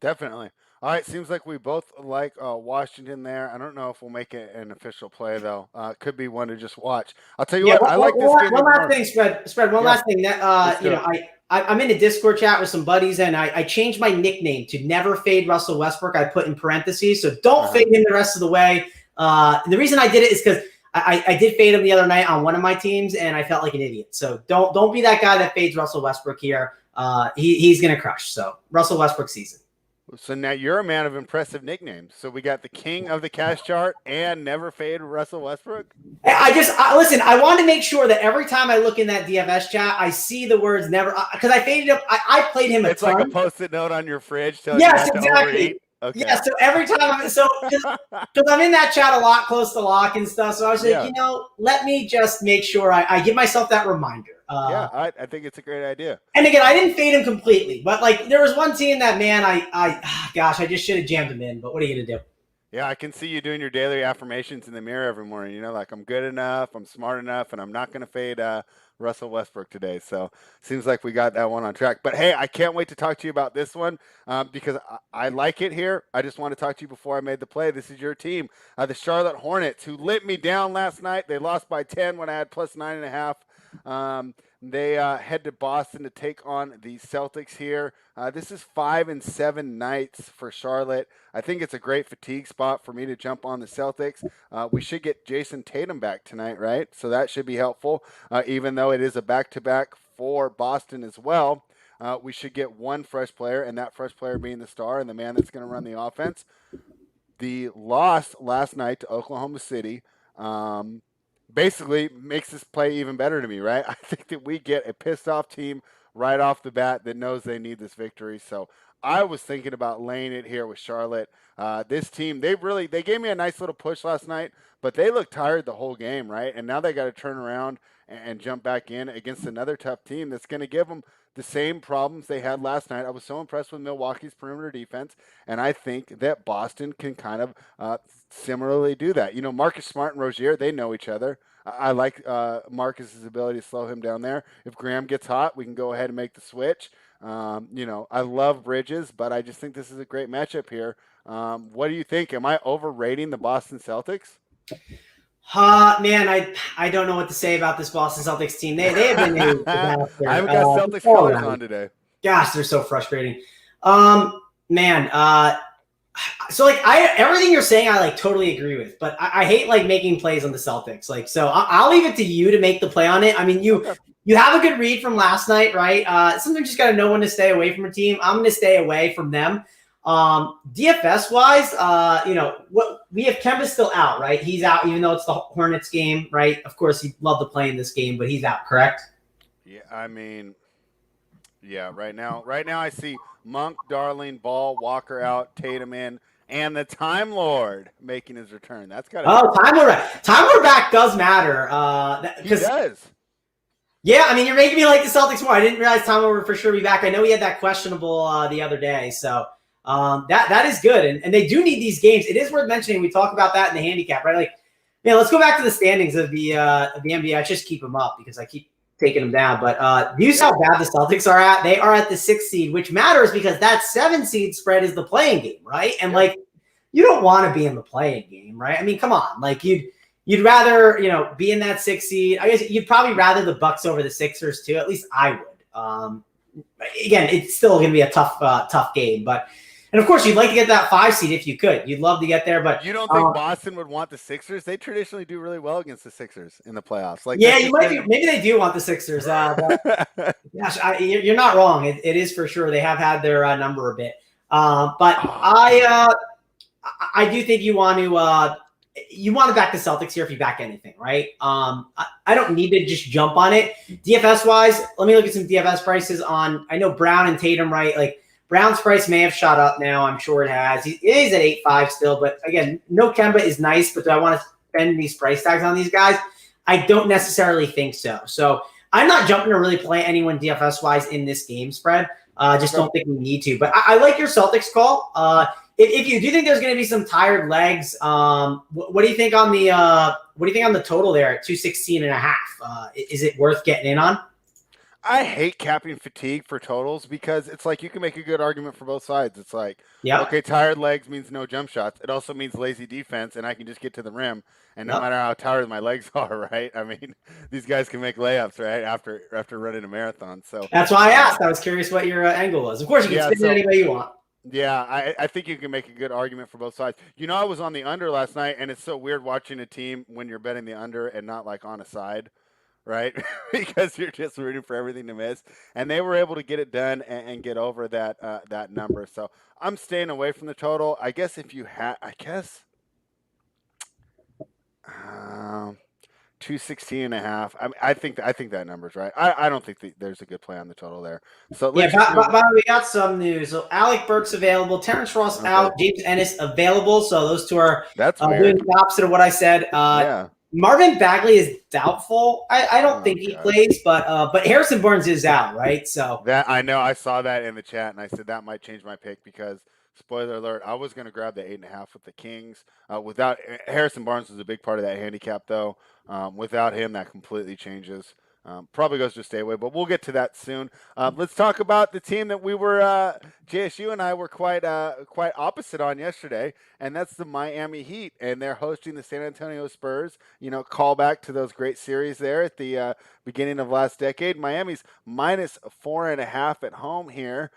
S1: Definitely. All right, seems like we both like Washington there. I don't know if we'll make it an official play though. Could be one to just watch. I'll tell you what. I like this game.
S2: One last thing, spread. One last thing that I'm in a Discord chat with some buddies, and I changed my nickname to never fade Russell Westbrook. I put in parentheses, so don't fade him the rest of the way. And the reason I did it is because I did fade him the other night on one of my teams, and I felt like an idiot. So don't be that guy that fades Russell Westbrook here. He's gonna crush. So Russell Westbrook season.
S1: So now you're a man of impressive nicknames. So we got the king of the cash chart and never fade Russell Westbrook.
S2: Listen. I want to make sure that every time I look in that DFS chat, I see the words never, because I faded him. I played him a ton.
S1: It's like a Post-it note on your fridge telling
S2: yes,
S1: you not
S2: exactly.
S1: to overeat. Okay.
S2: Yeah, so every time because I'm in that chat a lot, close to lock and stuff. So I was like, let me just make sure I give myself that reminder.
S1: I think it's a great idea.
S2: And again, I didn't fade him completely, but there was one team that, man, I just should have jammed him in. But what are you gonna do?
S1: Yeah, I can see you doing your daily affirmations in the mirror every morning. Like, I'm good enough, I'm smart enough, and I'm not gonna fade Russell Westbrook today. So seems like we got that one on track. But hey, I can't wait to talk to you about this one because I like it here. I just want to talk to you before I made the play. This is your team, the Charlotte Hornets, who lit me down last night. They lost by 10 when I had plus 9.5. They head to Boston to take on the Celtics here. This is 5 and 7 nights for Charlotte. I think it's a great fatigue spot for me to jump on the Celtics. We should get Jason Tatum back tonight, right? So that should be helpful, even though it is a back-to-back for Boston as well. We should get one fresh player, and that fresh player being the star and the man that's going to run the offense. The loss last night to Oklahoma City basically makes this play even better to me, right? I think that we get a pissed off team right off the bat that knows they need this victory. So I was thinking about laying it here with Charlotte. This team, they gave me a nice little push last night, but they looked tired the whole game, right? And now they got to turn around and jump back in against another tough team that's going to give them the same problems they had last night. I was so impressed with Milwaukee's perimeter defense, and I think that Boston can kind of similarly do that. Marcus Smart and Rozier, they know each other. I like Marcus's ability to slow him down there. If Graham gets hot, we can go ahead and make the switch. I love Bridges, but I just think this is a great matchup here. What do you think? Am I overrating the Boston Celtics?
S2: Man, I don't know what to say about this Boston Celtics team. They have been
S1: I haven't got Celtics colors on today.
S2: Gosh, they're so frustrating. So everything you're saying, I totally agree with, but I hate making plays on the Celtics. So I'll leave it to you to make the play on it. I mean, you have a good read from last night, right? Sometimes you just got to know when to stay away from a team. I'm going to stay away from them. DFS wise, what we have Kemba still out, right? He's out, even though it's the Hornets game, right? Of course, he'd love to play in this game, but he's out, correct?
S1: Yeah, I mean, yeah. Right now, I see Monk, Darling, Ball, Walker out, Tatum in, and the Time Lord making his return. That's got to.
S2: Time Lord back does matter.
S1: He does.
S2: Yeah, I mean, you're making me like the Celtics more. I didn't realize Time Lord would for sure be back. I know he had that questionable the other day, so. That is good, and they do need these games. It is worth mentioning. We talk about that in the handicap, right? Let's go back to the standings of the NBA. I just keep them up because I keep taking them down. But you see how bad the Celtics are at. They are at the 6th seed, which matters because that 7 seed spread is the playing game, right? And you don't want to be in the playing game, right? I mean, come on, you'd rather be in that 6th seed. I guess you'd probably rather the Bucks over the Sixers too. At least I would. Again, it's still going to be a tough game, but. And, of course, you'd like to get that 5 seed if you could. You'd love to get there. But
S1: you don't think Boston would want the Sixers? They traditionally do really well against the Sixers in the playoffs.
S2: You might be. Maybe they do want the Sixers. But, gosh, you're not wrong. It is for sure. They have had their number a bit. But I do think you want to back the Celtics here if you back anything, right? I don't need to just jump on it. DFS-wise, let me look at some DFS prices on – I know Brown and Tatum, right? Brown's price may have shot up now. I'm sure it has. He is at 8.5 still, but again, no Kemba is nice, but do I want to spend these price tags on these guys? I don't necessarily think so. So I'm not jumping to really play anyone DFS wise in this game spread. Just don't think we need to. But I like your Celtics call. If you do think there's going to be some tired legs, what do you think on the total there at 216.5? Is it worth getting in on?
S1: I hate capping fatigue for totals because it's like you can make a good argument for both sides. It's like, okay, tired legs means no jump shots. It also means lazy defense, and I can just get to the rim. And no matter how tired my legs are, right? I mean, these guys can make layups, right, after running a marathon. So
S2: that's why I asked. I was curious what your angle was. Of course, you can spin it any way you want.
S1: Yeah, I think you can make a good argument for both sides. I was on the under last night, and it's so weird watching a team when you're betting the under and not like on a side, right? Because you're just rooting for everything to miss. And they were able to get it done and get over that number. So I'm staying away from the total. I guess if you had, 216.5. I mean, I think that number's right. I don't think there's a good play on the total there. So
S2: by the way, we got some news. So Alec Burks available, Terrence Ross out, James Ennis available. So those two are doing the opposite of what I said. Marvin Bagley is doubtful. I don't think he plays, but Harrison Barnes is out, right? So
S1: that I know. I saw that in the chat, and I said that might change my pick because. Spoiler alert, I was going to grab the 8.5 with the Kings. Without Harrison Barnes is a big part of that handicap, though. Without him, that completely changes. Probably goes to stay away, but we'll get to that soon. Let's talk about the team that we were, JSU and I were quite opposite on yesterday, and that's the Miami Heat, and they're hosting the San Antonio Spurs. Call back to those great series there at the beginning of last decade. Miami's minus 4.5 at home here.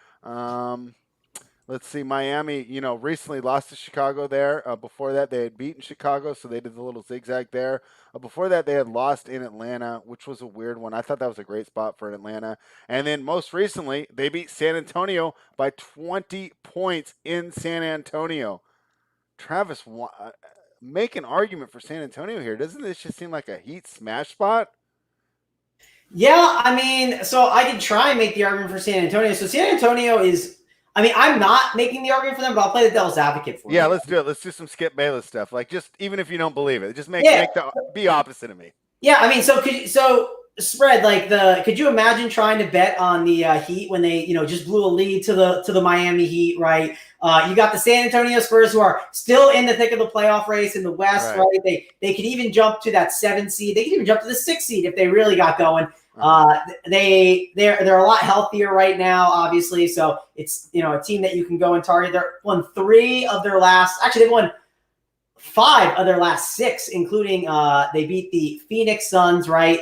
S1: Let's see, Miami, recently lost to Chicago there. Before that, they had beaten Chicago, so they did the little zigzag there. Before that, they had lost in Atlanta, which was a weird one. I thought that was a great spot for Atlanta. And then most recently, they beat San Antonio by 20 points in San Antonio. Travis, make an argument for San Antonio here. Doesn't this just seem like a Heat smash spot?
S2: Yeah, I mean, so I can try and make the argument for San Antonio. So San Antonio is... I'm not making the argument for them, but I'll play the devil's advocate for you.
S1: Yeah, let's do it. Let's do some Skip Bayless stuff. Like, just even if you don't believe it, just be opposite of me.
S2: Yeah, so spread could you imagine trying to bet on the Heat when they just blew a lead to the Miami Heat, right? You got the San Antonio Spurs who are still in the thick of the playoff race in the West, right? They could even jump to that 7 seed. They could even jump to the 6 seed if they really got going. They're a lot healthier right now, obviously. So it's a team that you can go and target. They've won 5 of their last 6, including they beat the Phoenix Suns, right?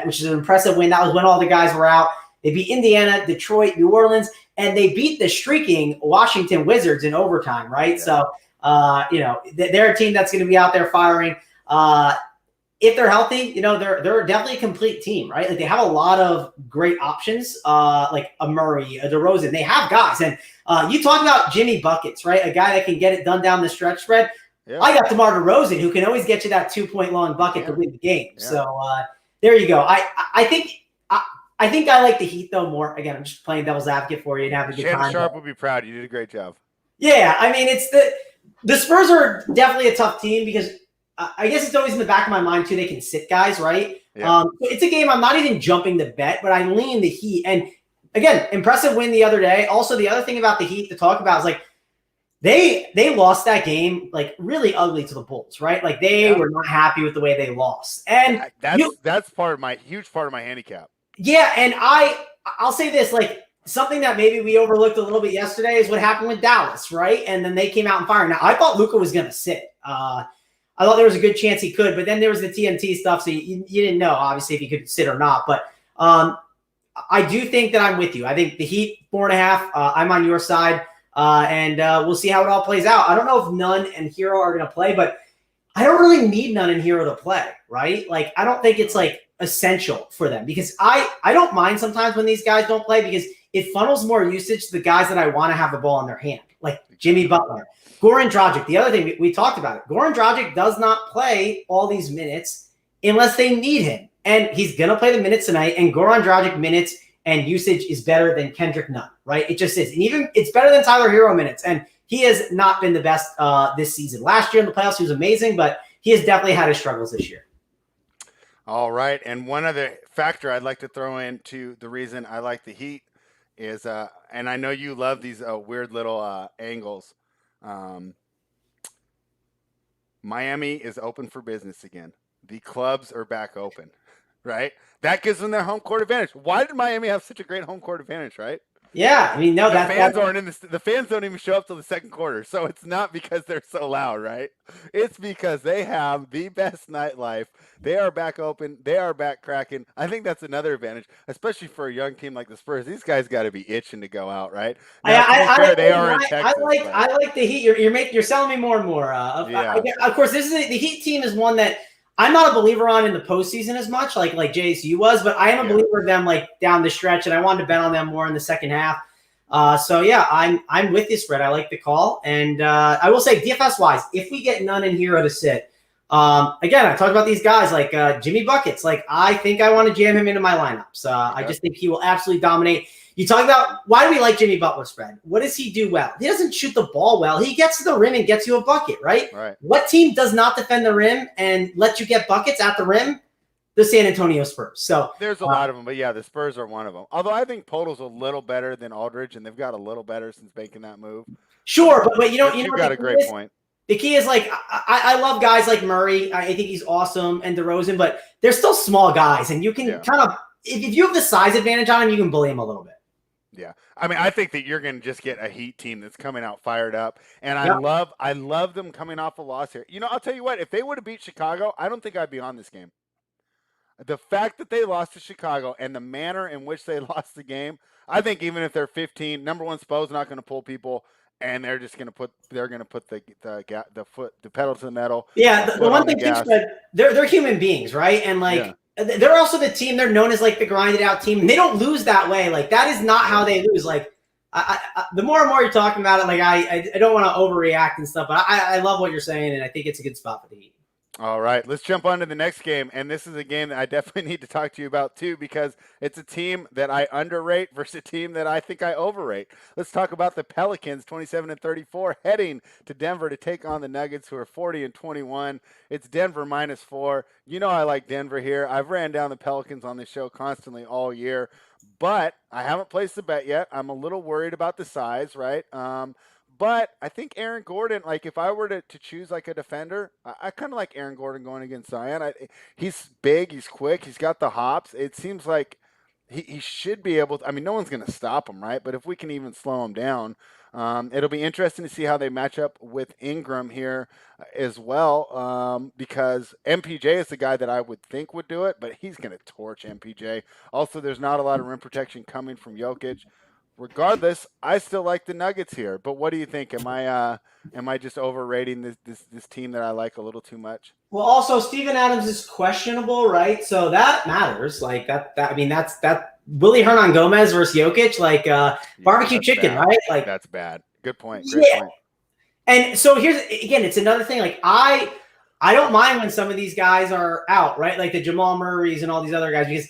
S2: Which is an impressive win. That was when all the guys were out. They beat Indiana, Detroit, New Orleans, and they beat the streaking Washington Wizards in overtime, right? Yeah. So they're a team that's going to be out there firing. If they're healthy, they're definitely a complete team, right? Like they have a lot of great options, like a Murray, a DeRozan. They have guys, and you talk about Jimmy buckets, right? A guy that can get it done down the stretch spread. Yeah. I got DeMar DeRozan, who can always get you that 2-point long bucket to win the game. Yeah. So there you go. I think I like the Heat though more. Again, I'm just playing devil's advocate for you and having a good time.
S1: Sharp will be proud. You did a great job.
S2: Yeah, it's the Spurs are definitely a tough team because. I guess it's always in the back of my mind, too, they can sit guys, right? Yeah. It's a game I'm not even jumping to bet, but I lean the Heat. And, again, impressive win the other day. Also, the other thing about the Heat to talk about is, they lost that game, really ugly to the Bulls, right? They were not happy with the way they lost. And
S1: that's huge part of my handicap.
S2: Yeah, and I'll say this, something that maybe we overlooked a little bit yesterday is what happened with Dallas, right? And then they came out and fired. Now, I thought Luka was going to sit. I thought there was a good chance he could, but then there was the TNT stuff, so you didn't know, obviously, if he could sit or not. But I do think that I'm with you. I think the Heat, 4.5, I'm on your side, and we'll see how it all plays out. I don't know if Nunn and Hero are going to play, but I don't really need Nunn and Hero to play, right? I don't think it's, essential for them because I don't mind sometimes when these guys don't play because it funnels more usage to the guys that I want to have the ball in their hand, like Jimmy Butler. Goran Dragic, the other thing, we talked about it. Goran Dragic does not play all these minutes unless they need him. And he's going to play the minutes tonight, and Goran Dragic minutes and usage is better than Kendrick Nunn, right? It just is. And even it's better than Tyler Hero minutes. And he has not been the best this season. Last year in the playoffs, he was amazing, but he has definitely had his struggles this year.
S1: All right, and one other factor I'd like to throw into the reason I like the Heat is, and I know you love these weird little angles. Um, Miami is open for business again. The clubs are back open, right? That gives them their home court advantage. Why did Miami have such a great home court advantage, right?
S2: Yeah, I mean, no,
S1: The
S2: that
S1: fans aren't in the fans don't even show up till the second quarter. So it's not because they're so loud, right? It's because they have the best nightlife. They are back open. They are back cracking. I think that's another advantage, especially for a young team like the Spurs. These guys got to be itching to go out, right? Now, to be fair, they are in Texas, but
S2: I like the Heat. You're selling me more and more.
S1: yeah,
S2: Of course, this is the Heat team is one that I'm not a believer on in the postseason as much, like JSU was, but I am a believer of them like down the stretch, and I wanted to bet on them more in the second half. So yeah, I'm with you, spread. I like the call, and I will say DFS wise, if we get none in Hero to sit, again, I talked about these guys like Jimmy Buckets. Like I think I want to jam him into my lineups. I just think he will absolutely dominate. You talk about why do we like Jimmy Butler, spread? What does he do well? He doesn't shoot the ball well. He gets to the rim and gets you a bucket, right?
S1: Right.
S2: What team does not defend the rim and let you get buckets at the rim? The San Antonio Spurs. So
S1: there's a lot of them, but yeah, the Spurs are one of them. Although I think Podol's a little better than Aldridge, and they've got a little better since making that move.
S2: Sure, but you
S1: got a great point.
S2: The key is like I love guys like Murray. I think he's awesome, and DeRozan, but they're still small guys, and you can kind of if you have the size advantage on him, you can bully him a little bit.
S1: Yeah, I mean, I think that you're going to just get a Heat team that's coming out fired up, and I love them coming off a loss here. You know, I'll tell you what, if they would have beat Chicago, I don't think I'd be on this game. The fact that they lost to Chicago and the manner in which they lost the game, I think even if they're 15, number one, Spo's not going to pull people, and they're just going to put the pedal to the metal.
S2: Yeah, the one thing too, they're human beings, right? And like they're also the team. They're known as like the grinded out team. And they don't lose that way. Like that is not how they lose. Like the more and more you're talking about it, like I don't want to overreact and stuff, but I love what you're saying, and I think it's a good spot for the Heat.
S1: All right, let's jump on to the next game. And this is a game that I definitely need to talk to you about, too, because it's a team that I underrate versus a team that I think I overrate. Let's talk about the Pelicans, 27-34, heading to Denver to take on the Nuggets, who are 40-21. It's Denver -4. You know I like Denver here. I've ran down the Pelicans on this show constantly all year, but I haven't placed the bet yet. I'm a little worried about the size, right? But I think Aaron Gordon, like if I were to choose like a defender, I kind of like Aaron Gordon going against Zion. He's big, he's quick, he's got the hops. It seems like he should be able to, I mean, no one's going to stop him, right? But if we can even slow him down, it'll be interesting to see how they match up with Ingram here as well, because MPJ is the guy that I would think would do it, but he's going to torch MPJ. Also, there's not a lot of rim protection coming from Jokic. Regardless, I still like the Nuggets here. But what do you think? Am I just overrating this team that I like a little too much?
S2: Well, also Steven Adams is questionable, right? So that matters. Like that I mean, that's Willie Hernan Gomez versus Jokic, like barbecue chicken,
S1: bad.
S2: right? Like
S1: that's bad. Good point. Great point.
S2: And so here's again, it's another thing. Like I don't mind when some of these guys are out, right? Like the Jamal Murrays and all these other guys, because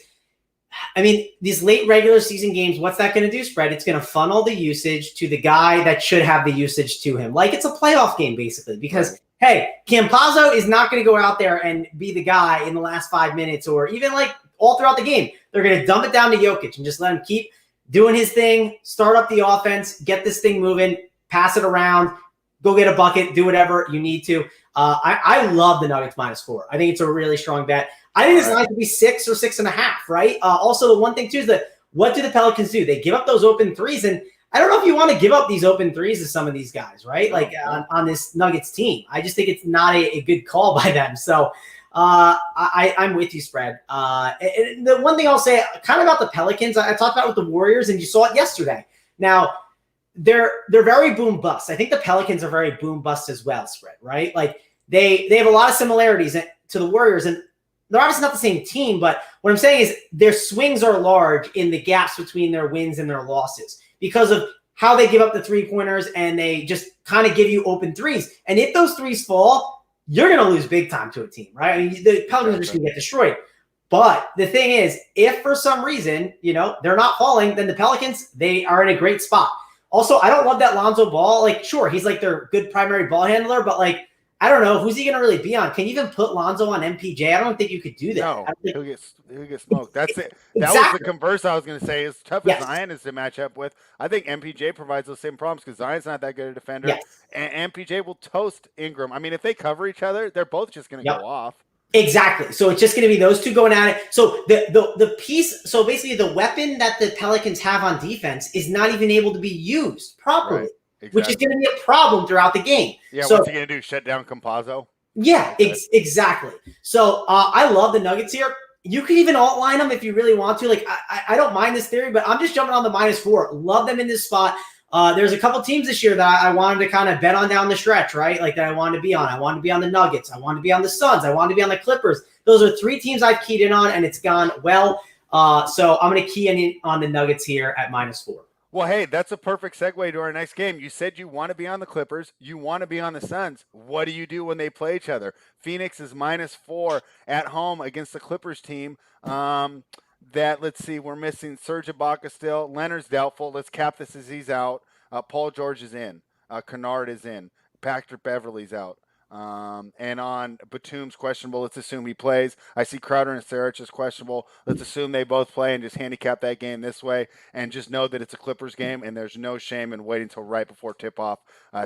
S2: I mean, these late regular season games, what's that going to do, spread? It's going to funnel the usage to the guy that should have the usage to him. Like it's a playoff game, basically, because, hey, Campazzo is not going to go out there and be the guy in the last 5 minutes or even like all throughout the game. They're going to dump it down to Jokic and just let him keep doing his thing, start up the offense, get this thing moving, pass it around, go get a bucket, do whatever you need to. I love the Nuggets -4. I think it's a really strong bet. I think this line could be 6 or 6.5, right? Also, the one thing, too, is that what do the Pelicans do? They give up those open threes, and I don't know if you want to give up these open threes to some of these guys, right? Like on this Nuggets team. I just think it's not a good call by them. So I'm with you, spread. And the one thing I'll say kind of about the Pelicans, I talked about with the Warriors, and you saw it yesterday. Now, they're very boom bust. I think the Pelicans are very boom bust as well, spread, right? Like they have a lot of similarities to the Warriors, and they're obviously not the same team, but what I'm saying is their swings are large in the gaps between their wins and their losses because of how they give up the three-pointers, and they just kind of give you open threes. And if those threes fall, you're going to lose big time to a team, right? I mean, the Pelicans are just going to get destroyed. But the thing is, if for some reason, they're not falling, then the Pelicans, they are in a great spot. Also, I don't love that Lonzo Ball. Like, sure, he's like their good primary ball handler, but like, I don't know. Who's he going to really be on? Can you even put Lonzo on MPJ? I don't think you could do that.
S1: No, he'll get smoked. That's it. That
S2: Exactly.
S1: was the converse I was going to say. As tough as
S2: Yes.
S1: Zion is to match up with, I think MPJ provides those same problems because Zion's not that good a defender.
S2: Yes.
S1: And MPJ will toast Ingram. I mean, if they cover each other, they're both just going to go off.
S2: Exactly. So it's just going to be those two going at it. So the piece, so basically the weapon that the Pelicans have on defense is not even able to be used properly,
S1: Right. Exactly.
S2: which is going to be a problem throughout the game.
S1: Yeah,
S2: so,
S1: what's he going to do? Shut down Campazzo?
S2: Yeah, exactly. So I love the Nuggets here. You can even outline them if you really want to. Like I don't mind this theory, but I'm just jumping on the -4. Love them in this spot. There's a couple teams this year that I wanted to kind of bet on down the stretch, right? Like that I wanted to be on. I wanted to be on the Nuggets. I wanted to be on the Suns. I wanted to be on the Clippers. Those are 3 teams I've keyed in on, and it's gone well. So I'm going to key in on the Nuggets here at -4.
S1: Well, hey, that's a perfect segue to our next game. You said you want to be on the Clippers. You want to be on the Suns. What do you do when they play each other? Phoenix is -4 at home against the Clippers team. Let's see, we're missing Serge Ibaka still. Leonard's doubtful. Let's cap this as he's out. Paul George is in. Kennard is in. Patrick Beverley's out. And on Batum's questionable, let's assume he plays. I see Crowder and Saric is questionable. Let's assume they both play and just handicap that game this way and just know that it's a Clippers game and there's no shame in waiting until right before tip-off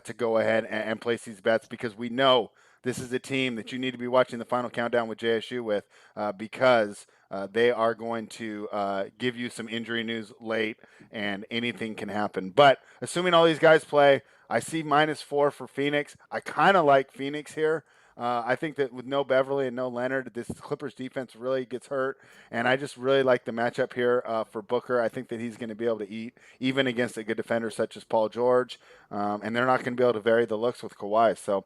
S1: to go ahead and place these bets because we know this is a team that you need to be watching the final countdown with JSU with because they are going to give you some injury news late and anything can happen. But assuming all these guys play, I see -4 for Phoenix. I kind of like Phoenix here. I think that with no Beverly and no Leonard, this Clippers defense really gets hurt. And I just really like the matchup here for Booker. I think that he's going to be able to eat, even against a good defender such as Paul George. And they're not going to be able to vary the looks with Kawhi. So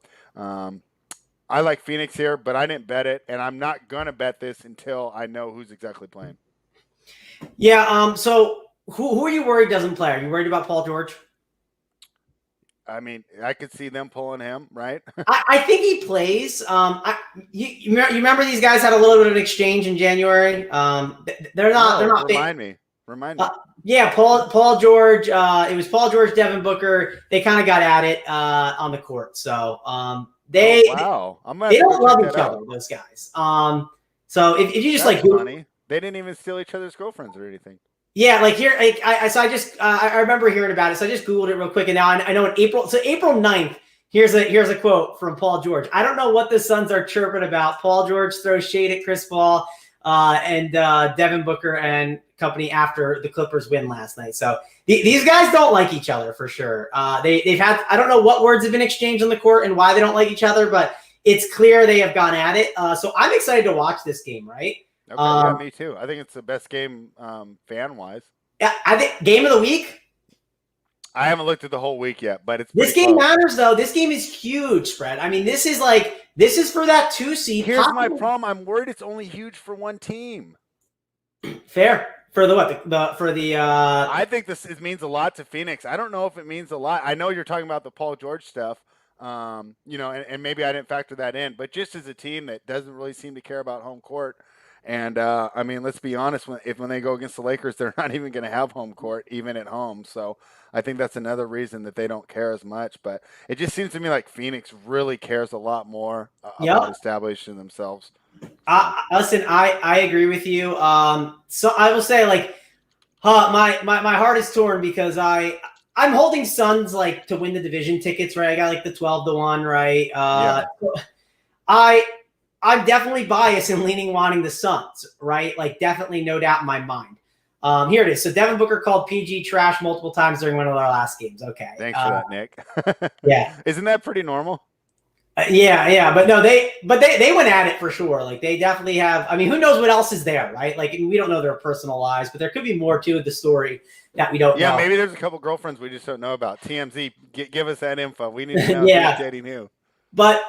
S1: I like Phoenix here, but I didn't bet it. And I'm not going to bet this until I know who's exactly playing.
S2: Yeah, so who are you worried doesn't play? Are you worried about Paul George?
S1: I mean, I could see them pulling him, right?
S2: I think he plays. You remember these guys had a little bit of an exchange in January. They're not.
S1: Remind me.
S2: Yeah, Paul George. It was Paul George, Devin Booker. They kind of got at it on the court. So they don't love each other. Those guys. So if you just
S1: That's funny. They didn't even steal each other's girlfriends or anything.
S2: Yeah, like here, I remember hearing about it, so I just Googled it real quick, and now I know in April 9th, here's a quote from Paul George. I don't know what the Suns are chirping about. Paul George throws shade at Chris Paul and Devin Booker and company after the Clippers win last night. So these guys don't like each other for sure. They've had, I don't know what words have been exchanged on the court and why they don't like each other, but it's clear they have gone at it. So I'm excited to watch this game, right?
S1: Okay, yeah, me too. I think it's the best game fan-wise.
S2: Yeah, I think game of the week.
S1: I haven't looked at the whole week yet, but
S2: this game matters though. This game is huge, Fred. I mean, this is for that 2 seed.
S1: Here's my problem. I'm worried it's only huge for one team.
S2: Fair. For the what?
S1: I think it means a lot to Phoenix. I don't know if it means a lot. I know you're talking about the Paul George stuff. And maybe I didn't factor that in, but just as a team that doesn't really seem to care about home court. And, I mean, let's be honest, when they go against the Lakers, they're not even going to have home court, even at home. So I think that's another reason that they don't care as much. But it just seems to me like Phoenix really cares a lot more about establishing themselves.
S2: Listen, I agree with you. So I will say, my heart is torn because I'm holding Suns, to win the division tickets, right? I got, the 12-1, right? I'm definitely biased in wanting the Suns, right? Definitely no doubt in my mind. Here it is. So Devin Booker called PG trash multiple times during one of our last games. Okay.
S1: Thanks for that, Nick.
S2: Yeah.
S1: Isn't that pretty normal?
S2: Yeah. But no, they went at it for sure. They definitely have. I mean, who knows what else is there, right? We don't know their personal lives, but there could be more to the story that we don't know.
S1: Yeah, maybe there's a couple girlfriends we just don't know about. TMZ, give us that info. We need to know who's dating who.
S2: But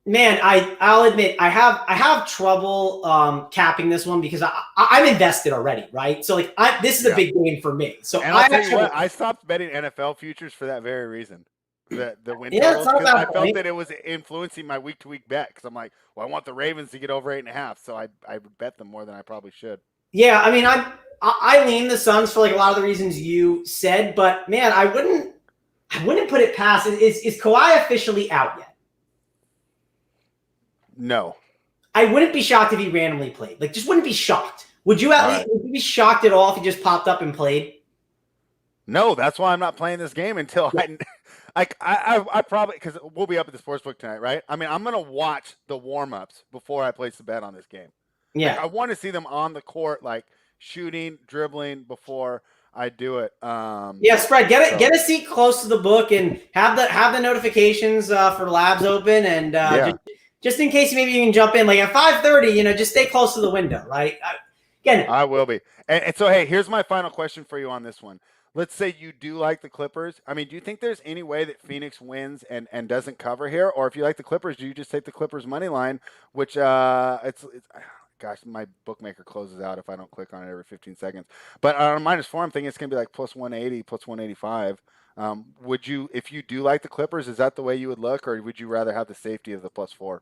S2: man, I'll admit I have trouble capping this one because I'm invested already, right? So this is a big game for me. So
S1: and I'll tell you what, I stopped betting NFL futures for that very reason. The win totals, because I felt that it was influencing my week to week bet. Because I'm like, well, I want the Ravens to get over 8.5, so I would bet them more than I probably should.
S2: Yeah, I mean, I lean the Suns for a lot of the reasons you said, but man, I wouldn't put it past. Is Kawhi officially out yet?
S1: No.
S2: I wouldn't be shocked if he randomly played. Like, just wouldn't be shocked. Would you would you be shocked at all if he just popped up and played?
S1: No, that's why I'm not playing this game until I probably, because we'll be up at the sportsbook tonight, right? I mean, I'm gonna watch the warm-ups before I place the bet on this game.
S2: Yeah,
S1: I want to see them on the court, like shooting, dribbling before I do it.
S2: Spread. Get a seat close to the book and have the notifications for labs open, and just in case maybe you can jump in like at 5:30. Just stay close to the window, right? Again,
S1: I will be. And so, hey, here's my final question for you on this one. Let's say you do like the Clippers. I mean, do you think there's any way that Phoenix wins and doesn't cover here? Or if you like the Clippers, do you just take the Clippers money line, which it's gosh, my bookmaker closes out if I don't click on it every 15 seconds. But on -4, I'm thinking it's going to be like plus 180, plus 185. Would you, if you do like the Clippers, is that the way you would look, or would you rather have the safety of the +4?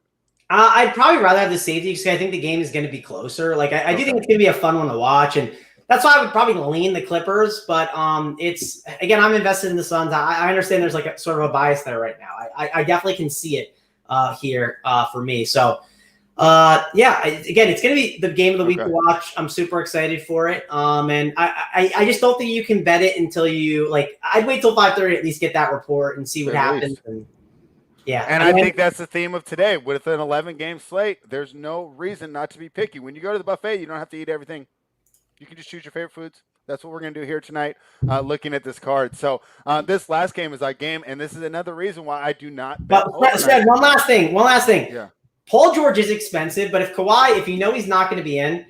S2: I'd probably rather have the safety because I think the game is going to be closer. Like I do think it's going to be a fun one to watch, and that's why I would probably lean the Clippers. But it's, again, I'm invested in the Suns. I understand there's like a sort of a bias there right now. I definitely can see it here for me. So again, it's going to be the game of the week to watch. I'm super excited for it. And I just don't think you can bet it until you I'd wait till 5:30 at least get that report and see what happens. And
S1: I think that's the theme of today. With an 11-game slate, there's no reason not to be picky. When you go to the buffet, you don't have to eat everything. You can just choose your favorite foods. That's what we're going to do here tonight, looking at this card. So this last game is our game, and this is another reason why I do not bet.
S2: But Fred, one last thing.
S1: Yeah.
S2: Paul George is expensive, but if Kawhi, if you know he's not going to be in,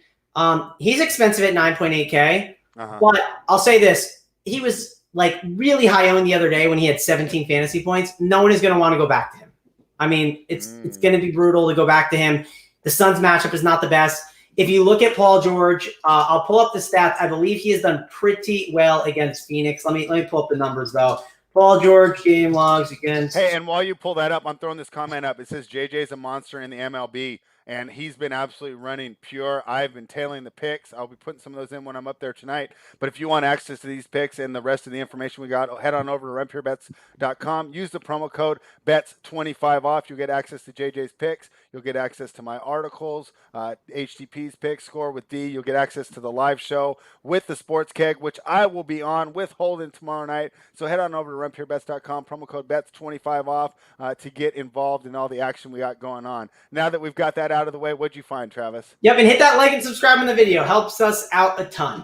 S2: he's expensive at 9.8K. But I'll say this. He was really high owned the other day when he had 17 fantasy points. No one is going to want to go back to him. I mean, it's going to be brutal to go back to him. The Suns matchup is not the best. If you look at Paul George, I'll pull up the stats. I believe he has done pretty well against Phoenix. Let me pull up the numbers though. Paul George game logs against.
S1: Hey, and while you pull that up, I'm throwing this comment up. It says JJ's a monster in the MLB, and he's been absolutely running pure. I've been tailing the picks. I'll be putting some of those in when I'm up there tonight. But if you want access to these picks and the rest of the information we got, head on over to runpurebets.com. Use the promo code BETS25 off. You'll get access to JJ's picks. You'll get access to my articles, HTP's picks, Score with D. You'll get access to the live show with the Sports Keg, which I will be on with Holden tomorrow night. So head on over to runpurebets.com, promo code BETS25 off to get involved in all the action we got going on. Now that we've got that out of the way, what'd you find, Travis?
S2: Yep, and hit that like and subscribe on the video. Helps us out a ton.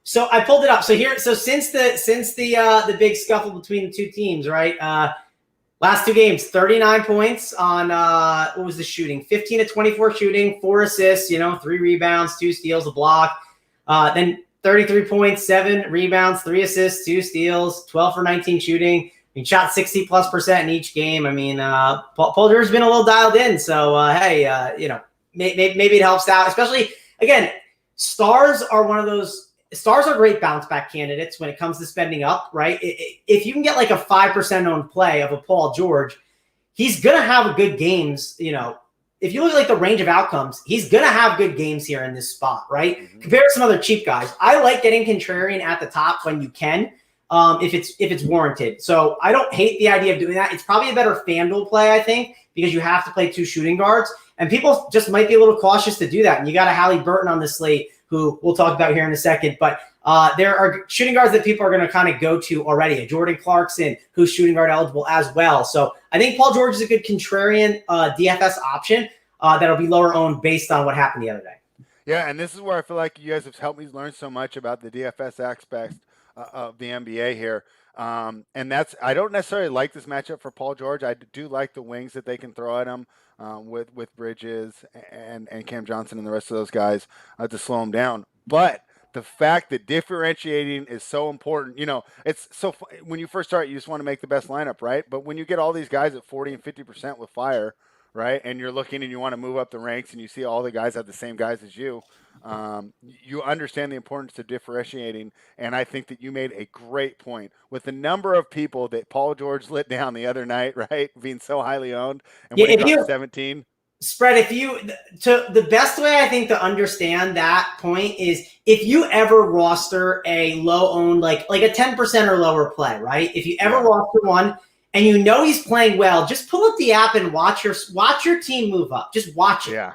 S2: So I pulled it up. So since the big scuffle between the two teams, right? Last two games, 39 points on what was the shooting? 15 to 24 shooting, 4 assists, 3 rebounds, 2 steals, a block. Then 33 points, 7 rebounds, 3 assists, 2 steals, 12 for 19 shooting. He shot 60+% in each game. I mean, Paul George's been a little dialed in. So, hey, maybe it helps out. Especially, again, stars are great bounce back candidates when it comes to spending up, right? If you can get a 5% owned play of a Paul George, he's going to have good games. If you look at the range of outcomes, he's going to have good games here in this spot, right? Mm-hmm. Compared to some other cheap guys. I like getting contrarian at the top when you can. If it's warranted. So I don't hate the idea of doing that. It's probably a better FanDuel play, I think, because you have to play 2 shooting guards. And people just might be a little cautious to do that. And you got a Halliburton on the slate, who we'll talk about here in a second. But there are shooting guards that people are going to kind of go to already. A Jordan Clarkson, who's shooting guard eligible as well. So I think Paul George is a good contrarian DFS option that'll be lower owned based on what happened the other day.
S1: Yeah, and this is where I feel like you guys have helped me learn so much about the DFS aspect of the NBA here. And I don't necessarily like this matchup for Paul George. I do like the wings that they can throw at him with Bridges and Cam Johnson and the rest of those guys to slow him down. But the fact that differentiating is so important, it's so when you first start, you just want to make the best lineup, right? But when you get all these guys at 40 and 50% with fire, right, and you're looking and you want to move up the ranks and you see all the guys have the same guys as you, you understand the importance of differentiating. And I think that you made a great point with the number of people that Paul George lit down the other night, right, being so highly owned, and when he got 17.
S2: Spread, the best way I think to understand that point is if you ever roster a low owned, like a 10% or lower play, right? If you ever roster one and you know he's playing well, just pull up the app and watch your team move up. Just watch it.
S1: Yeah.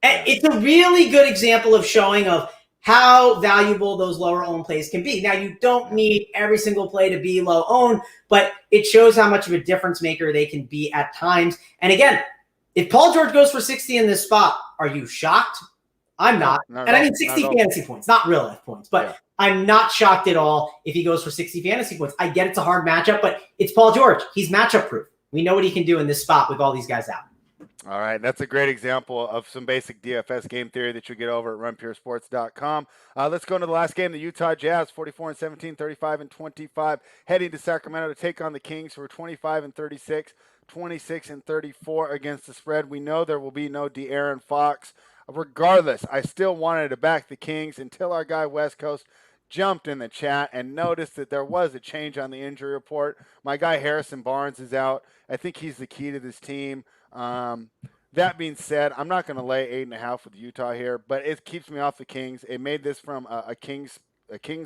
S2: And it's a really good example of showing of how valuable those lower own plays can be. Now, you don't need every single play to be low own, but it shows how much of a difference maker they can be at times. And again, if Paul George goes for 60 in this spot, are you shocked? I'm not. And I mean 60 fantasy points, not real life points, but I'm not shocked at all if he goes for 60 fantasy points. I get it's a hard matchup, but it's Paul George. He's matchup proof. We know what he can do in this spot with all these guys out.
S1: All right, that's a great example of some basic DFS game theory that you get over at runpuresports.com. Let's go into the last game, the Utah Jazz, 44-17, 35-25, heading to Sacramento to take on the Kings, who are 25-36, 26-34 against the spread. We know there will be no De'Aaron Fox. Regardless, I still wanted to back the Kings until our guy West Coast jumped in the chat and noticed that there was a change on the injury report. My guy Harrison Barnes is out. I think he's the key to this team. That being said, I'm not going to lay 8.5 with Utah here, but it keeps me off the Kings. It made this from a Kings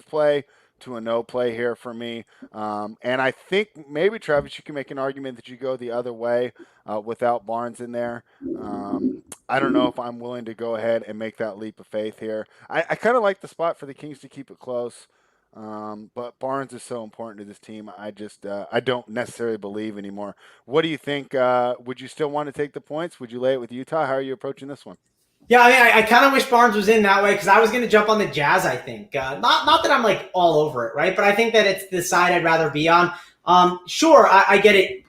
S1: play to a no play here for me. And I think maybe, Travis, you can make an argument that you go the other way without Barnes in there. I don't know if I'm willing to go ahead and make that leap of faith here. I kind of like the spot for the Kings to keep it close. But Barnes is so important to this team. I don't necessarily believe anymore. What do you think? Would you still want to take the points? Would you lay it with Utah? How are you approaching this one?
S2: Yeah, I mean, I kind of wish Barnes was in that way because I was going to jump on the Jazz, I think. Not that I'm like all over it, right? But I think that it's the side I'd rather be on. Sure, I get it.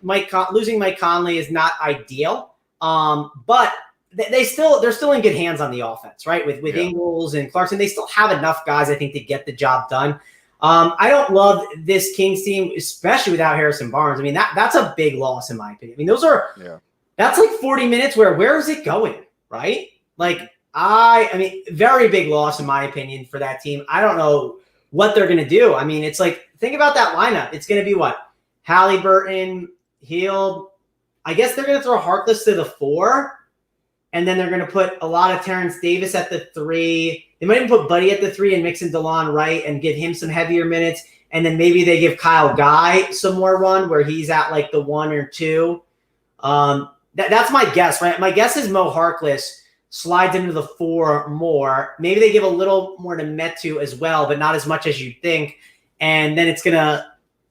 S2: Losing Mike Conley is not ideal, but they're still in good hands on the offense, right? With Ingles and Clarkson, they still have enough guys, I think, to get the job done. I don't love this Kings team, especially without Harrison Barnes. I mean, that's a big loss in my opinion. I mean, that's like 40 minutes where is it going, right? Like, I mean, very big loss in my opinion for that team. I don't know what they're going to do. I mean, it's like, think about that lineup. It's going to be what? Halliburton, Hield. I guess they're going to throw Harkless to the 4, and then they're going to put a lot of Terrence Davis at the 3. They might even put Buddy at the 3 and mix in DeLon Wright and give him some heavier minutes. And then maybe they give Kyle Guy some more run where he's at like the 1 or 2. That's my guess, right? My guess is Mo Harkless slides into the 4 more. Maybe they give a little more to Metu as well, but not as much as you think. And then it's gonna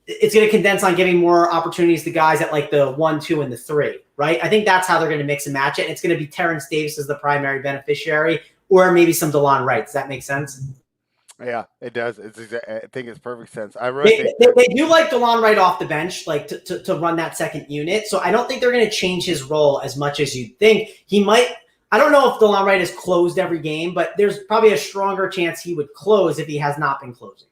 S2: condense on giving more opportunities to guys at like the 1, 2, and the 3, right? I think that's how they're going to mix and match it. And it's going to be Terrence Davis as the primary beneficiary, or maybe some DeLon Wright. Does that make sense?
S1: Yeah, it does. I think it's perfect sense.
S2: They do like DeLon Wright off the bench, like to run that second unit. So I don't think they're going to change his role as much as you'd think. He might. I don't know if DeLon Wright has closed every game, but there's probably a stronger chance he would close if he has not been closing.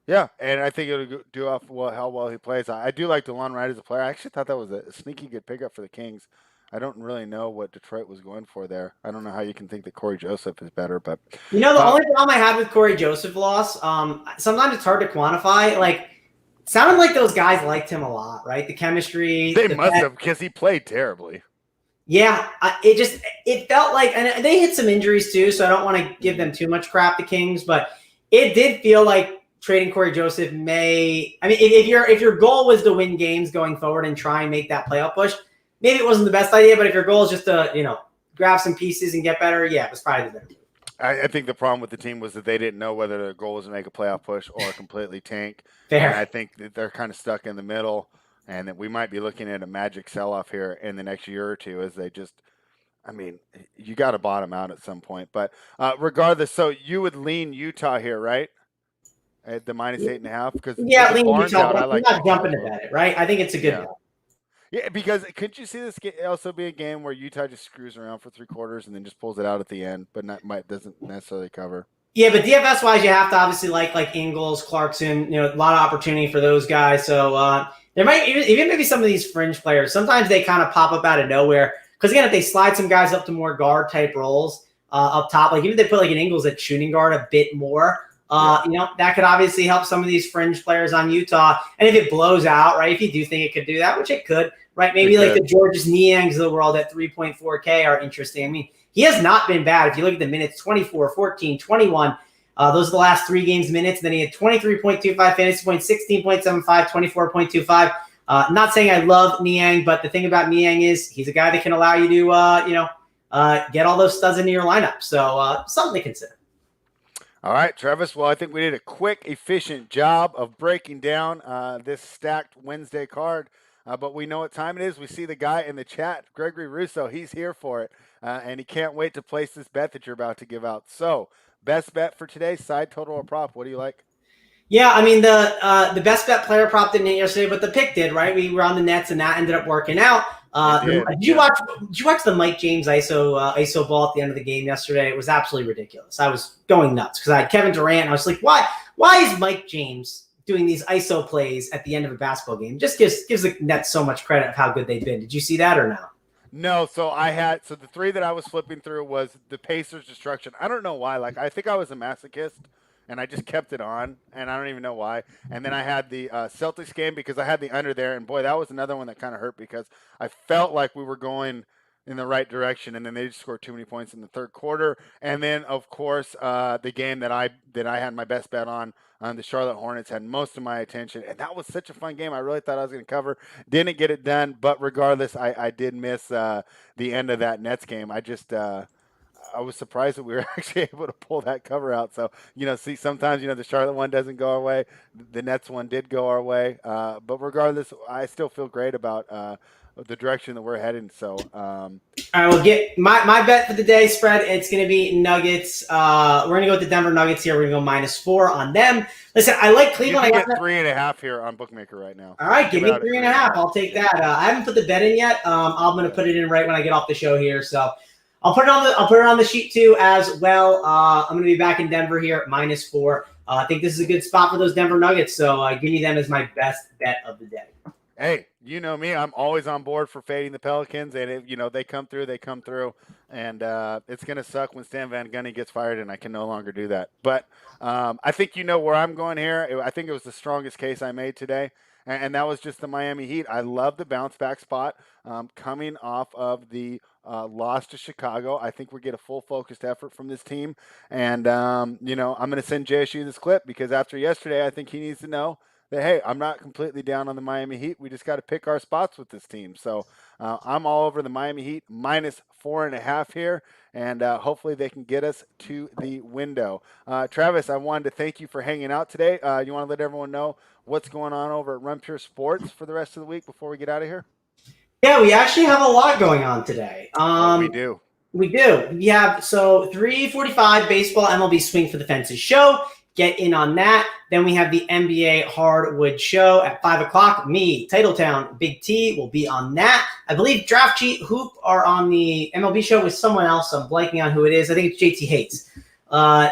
S1: Yeah, and I think it'll do off how well he plays. I do like DeLon Wright as a player. I actually thought that was a sneaky good pickup for the Kings. I don't really know what Detroit was going for there. I don't know how you can think that Corey Joseph is better, but
S2: the only problem I had with Corey Joseph loss, sometimes it's hard to quantify. Like, it sounded like those guys liked him a lot, right? The chemistry.
S1: They must have, because he played terribly.
S2: Yeah, it felt like, and they hit some injuries too, so I don't want to give them too much crap, the Kings, but it did feel like trading Corey Joseph if your goal was to win games going forward and try and make that playoff push, maybe it wasn't the best idea, but if your goal is just to, grab some pieces and get better, yeah, it was probably the better.
S1: I think the problem with the team was that they didn't know whether their goal was to make a playoff push or completely tank.
S2: Fair.
S1: And I think that they're kind of stuck in the middle, and that we might be looking at a magic sell-off here in the next year or two as they just – you got to bottom out at some point. But regardless, so you would lean Utah here, right? At the minus 8.5? Because
S2: lean Utah. I'm not jumping at it, right? I think it's a good bet.
S1: Yeah, because could you see this also be a game where Utah just screws around for 3 quarters and then just pulls it out at the end, but doesn't necessarily cover?
S2: Yeah, but DFS wise, you have to obviously like Ingles, Clarkson, a lot of opportunity for those guys. So there might even maybe some of these fringe players. Sometimes they kind of pop up out of nowhere because again, if they slide some guys up to more guard type roles up top, like even if they put like an Ingles at shooting guard a bit more. That could obviously help some of these fringe players on Utah. And if it blows out, right, if you do think it could do that, which it could, right, maybe like the Georges Niangs of the world at 3.4K are interesting. I mean, he has not been bad. If you look at the minutes, 24, 14, 21, those are the last 3 games minutes. Then he had 23.25 fantasy points, 16.75, 24.25. Not saying I love Niang, but the thing about Niang is he's a guy that can allow you to, get all those studs into your lineup. So something to consider.
S1: All right, Travis. Well, I think we did a quick, efficient job of breaking down this stacked Wednesday card. But we know what time it is. We see the guy in the chat, Gregory Russo. He's here for it, and he can't wait to place this bet that you're about to give out. So, best bet for today, side total or prop? What do you like?
S2: Yeah, I mean the best bet player prop didn't hit yesterday, but the pick did, right? We were on the Nets, and that ended up working out. Did you watch the Mike James ISO ball at the end of the game yesterday? It was absolutely ridiculous. I was going nuts because I had Kevin Durant, and I was like, why is Mike James doing these ISO plays at the end of a basketball game? Just gives the Nets so much credit of how good they've been. Did you see that or no?
S1: No, so the three that I was flipping through was the Pacers destruction. I don't know why. Like I think I was a masochist and I just kept it on, and I don't even know why. And then I had the Celtics game because I had the under there, and boy, that was another one that kind of hurt because I felt like we were going in the right direction, and then they just scored too many points in the third quarter. And then, of course, the game that I had my best bet on, the Charlotte Hornets had most of my attention, and that was such a fun game. I really thought I was going to cover, didn't get it done, but regardless, I did miss the end of that Nets game. I was surprised that we were actually able to pull that cover out. So, see, sometimes, the Charlotte one doesn't go our way. The Nets one did go our way. But regardless, I still feel great about the direction that we're heading. So,
S2: all right, we'll get my bet for the day spread. It's going to be Nuggets. We're going to go with the Denver Nuggets here. We're going to go -4 on them. Listen, I like Cleveland.
S1: You can get 3.5 here on Bookmaker right now.
S2: All right, give me 3.5. I'll take that. I haven't put the bet in yet. I'm going to put it in right when I get off the show here. So I'll put it on the sheet too as well. I'm going to be back in Denver here at -4. I think this is a good spot for those Denver Nuggets. So give me them as my best bet of the day.
S1: Hey, you know me. I'm always on board for fading the Pelicans, and if they come through, they come through. And it's going to suck when Stan Van Gundy gets fired, and I can no longer do that. But I think you know where I'm going here. I think it was the strongest case I made today, and that was just the Miami Heat. I love the bounce back spot coming off of the loss to Chicago. I think we get a full focused effort from this team, and I'm going to send JSU this clip because after yesterday, I think he needs to know that, hey, I'm not completely down on the Miami Heat. We just got to pick our spots with this team. So I'm all over the Miami Heat -4.5 here, and hopefully they can get us to the window. Travis, I wanted to thank you for hanging out today. You want to let everyone know what's going on over at Run Pure Sports for the rest of the week before we get out of here?
S2: Yeah, we actually have a lot going on today.
S1: We do.
S2: We do. We have 3:45 baseball MLB Swing for the Fences show. Get in on that. Then we have the NBA Hardwood show at 5 o'clock. Me, Titletown, Big T will be on that. I believe Draft Cheat Hoop are on the MLB show with someone else. I'm blanking on who it is. I think it's JT Hates.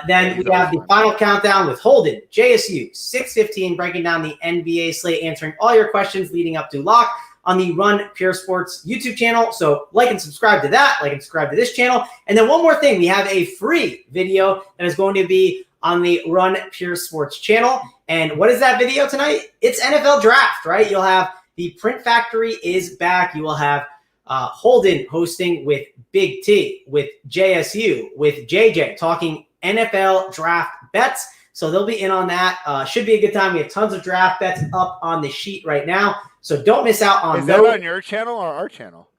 S2: Then we have the final countdown with Holden, JSU, 6:15, breaking down the NBA slate, answering all your questions leading up to lock on the Run Pure Sports YouTube channel. So like and subscribe to that, like and subscribe to this channel. And then one more thing, we have a free video that is going to be on the Run Pure Sports channel. And what is that video tonight? It's NFL Draft, right? You'll have the Print Factory is back. You will have Holden hosting with Big T, with JSU, with JJ, talking NFL draft bets. So they'll be in on that. Should be a good time. We have tons of draft bets up on the sheet right now. So don't miss out on those.
S1: Is that on your channel or our channel?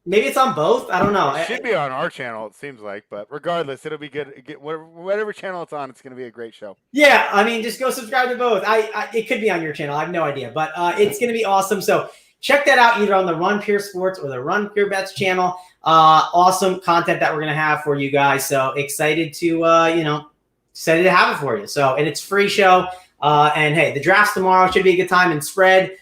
S2: Maybe it's on both. I don't know.
S1: It should be on our channel, it seems like. But regardless, it'll be good. Whatever channel it's on, it's going to be a great show.
S2: Yeah, I mean, just go subscribe to both. It could be on your channel. I have no idea. But it's going to be awesome. So check that out either on the Run Pure Sports or the Run Pure Bets channel. Awesome content that we're going to have for you guys. So excited to, excited to have it for you. So, and it's a free show. And hey, the draft's tomorrow. Should be a good time. And Spread,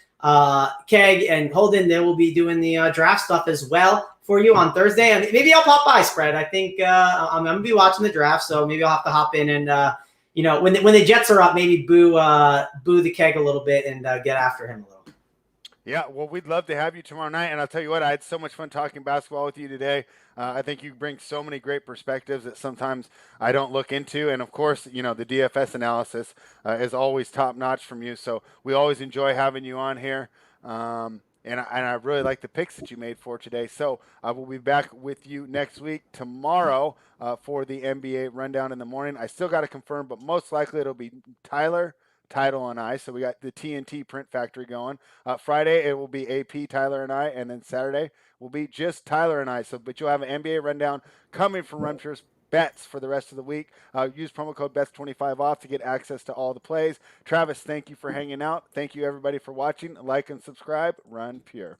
S2: Keg, and Holden, they will be doing the draft stuff as well for you on Thursday. And maybe I'll pop by, Spread. I think I'm going to be watching the draft, so maybe I'll have to hop in and, when the Jets are up, maybe boo the Keg a little bit and get after him a little.
S1: Yeah, well, we'd love to have you tomorrow night. And I'll tell you what, I had so much fun talking basketball with you today. I think you bring so many great perspectives that sometimes I don't look into. And, of course, the DFS analysis is always top-notch from you. So we always enjoy having you on here. And I really like the picks that you made for today. So I will be back with you next week, tomorrow, for the NBA Rundown in the morning. I still got to confirm, but most likely it'll be Tyler, Title and I. So we got the TNT Print Factory going. Friday it will be AP, Tyler and I, and then Saturday will be just Tyler and I. So, but you'll have an NBA rundown coming from Rumshires Bets for the rest of the week. Use promo code BETS25 off to get access to all the plays. Travis, thank you for hanging out. Thank you everybody for watching. Like and subscribe. Run Pure.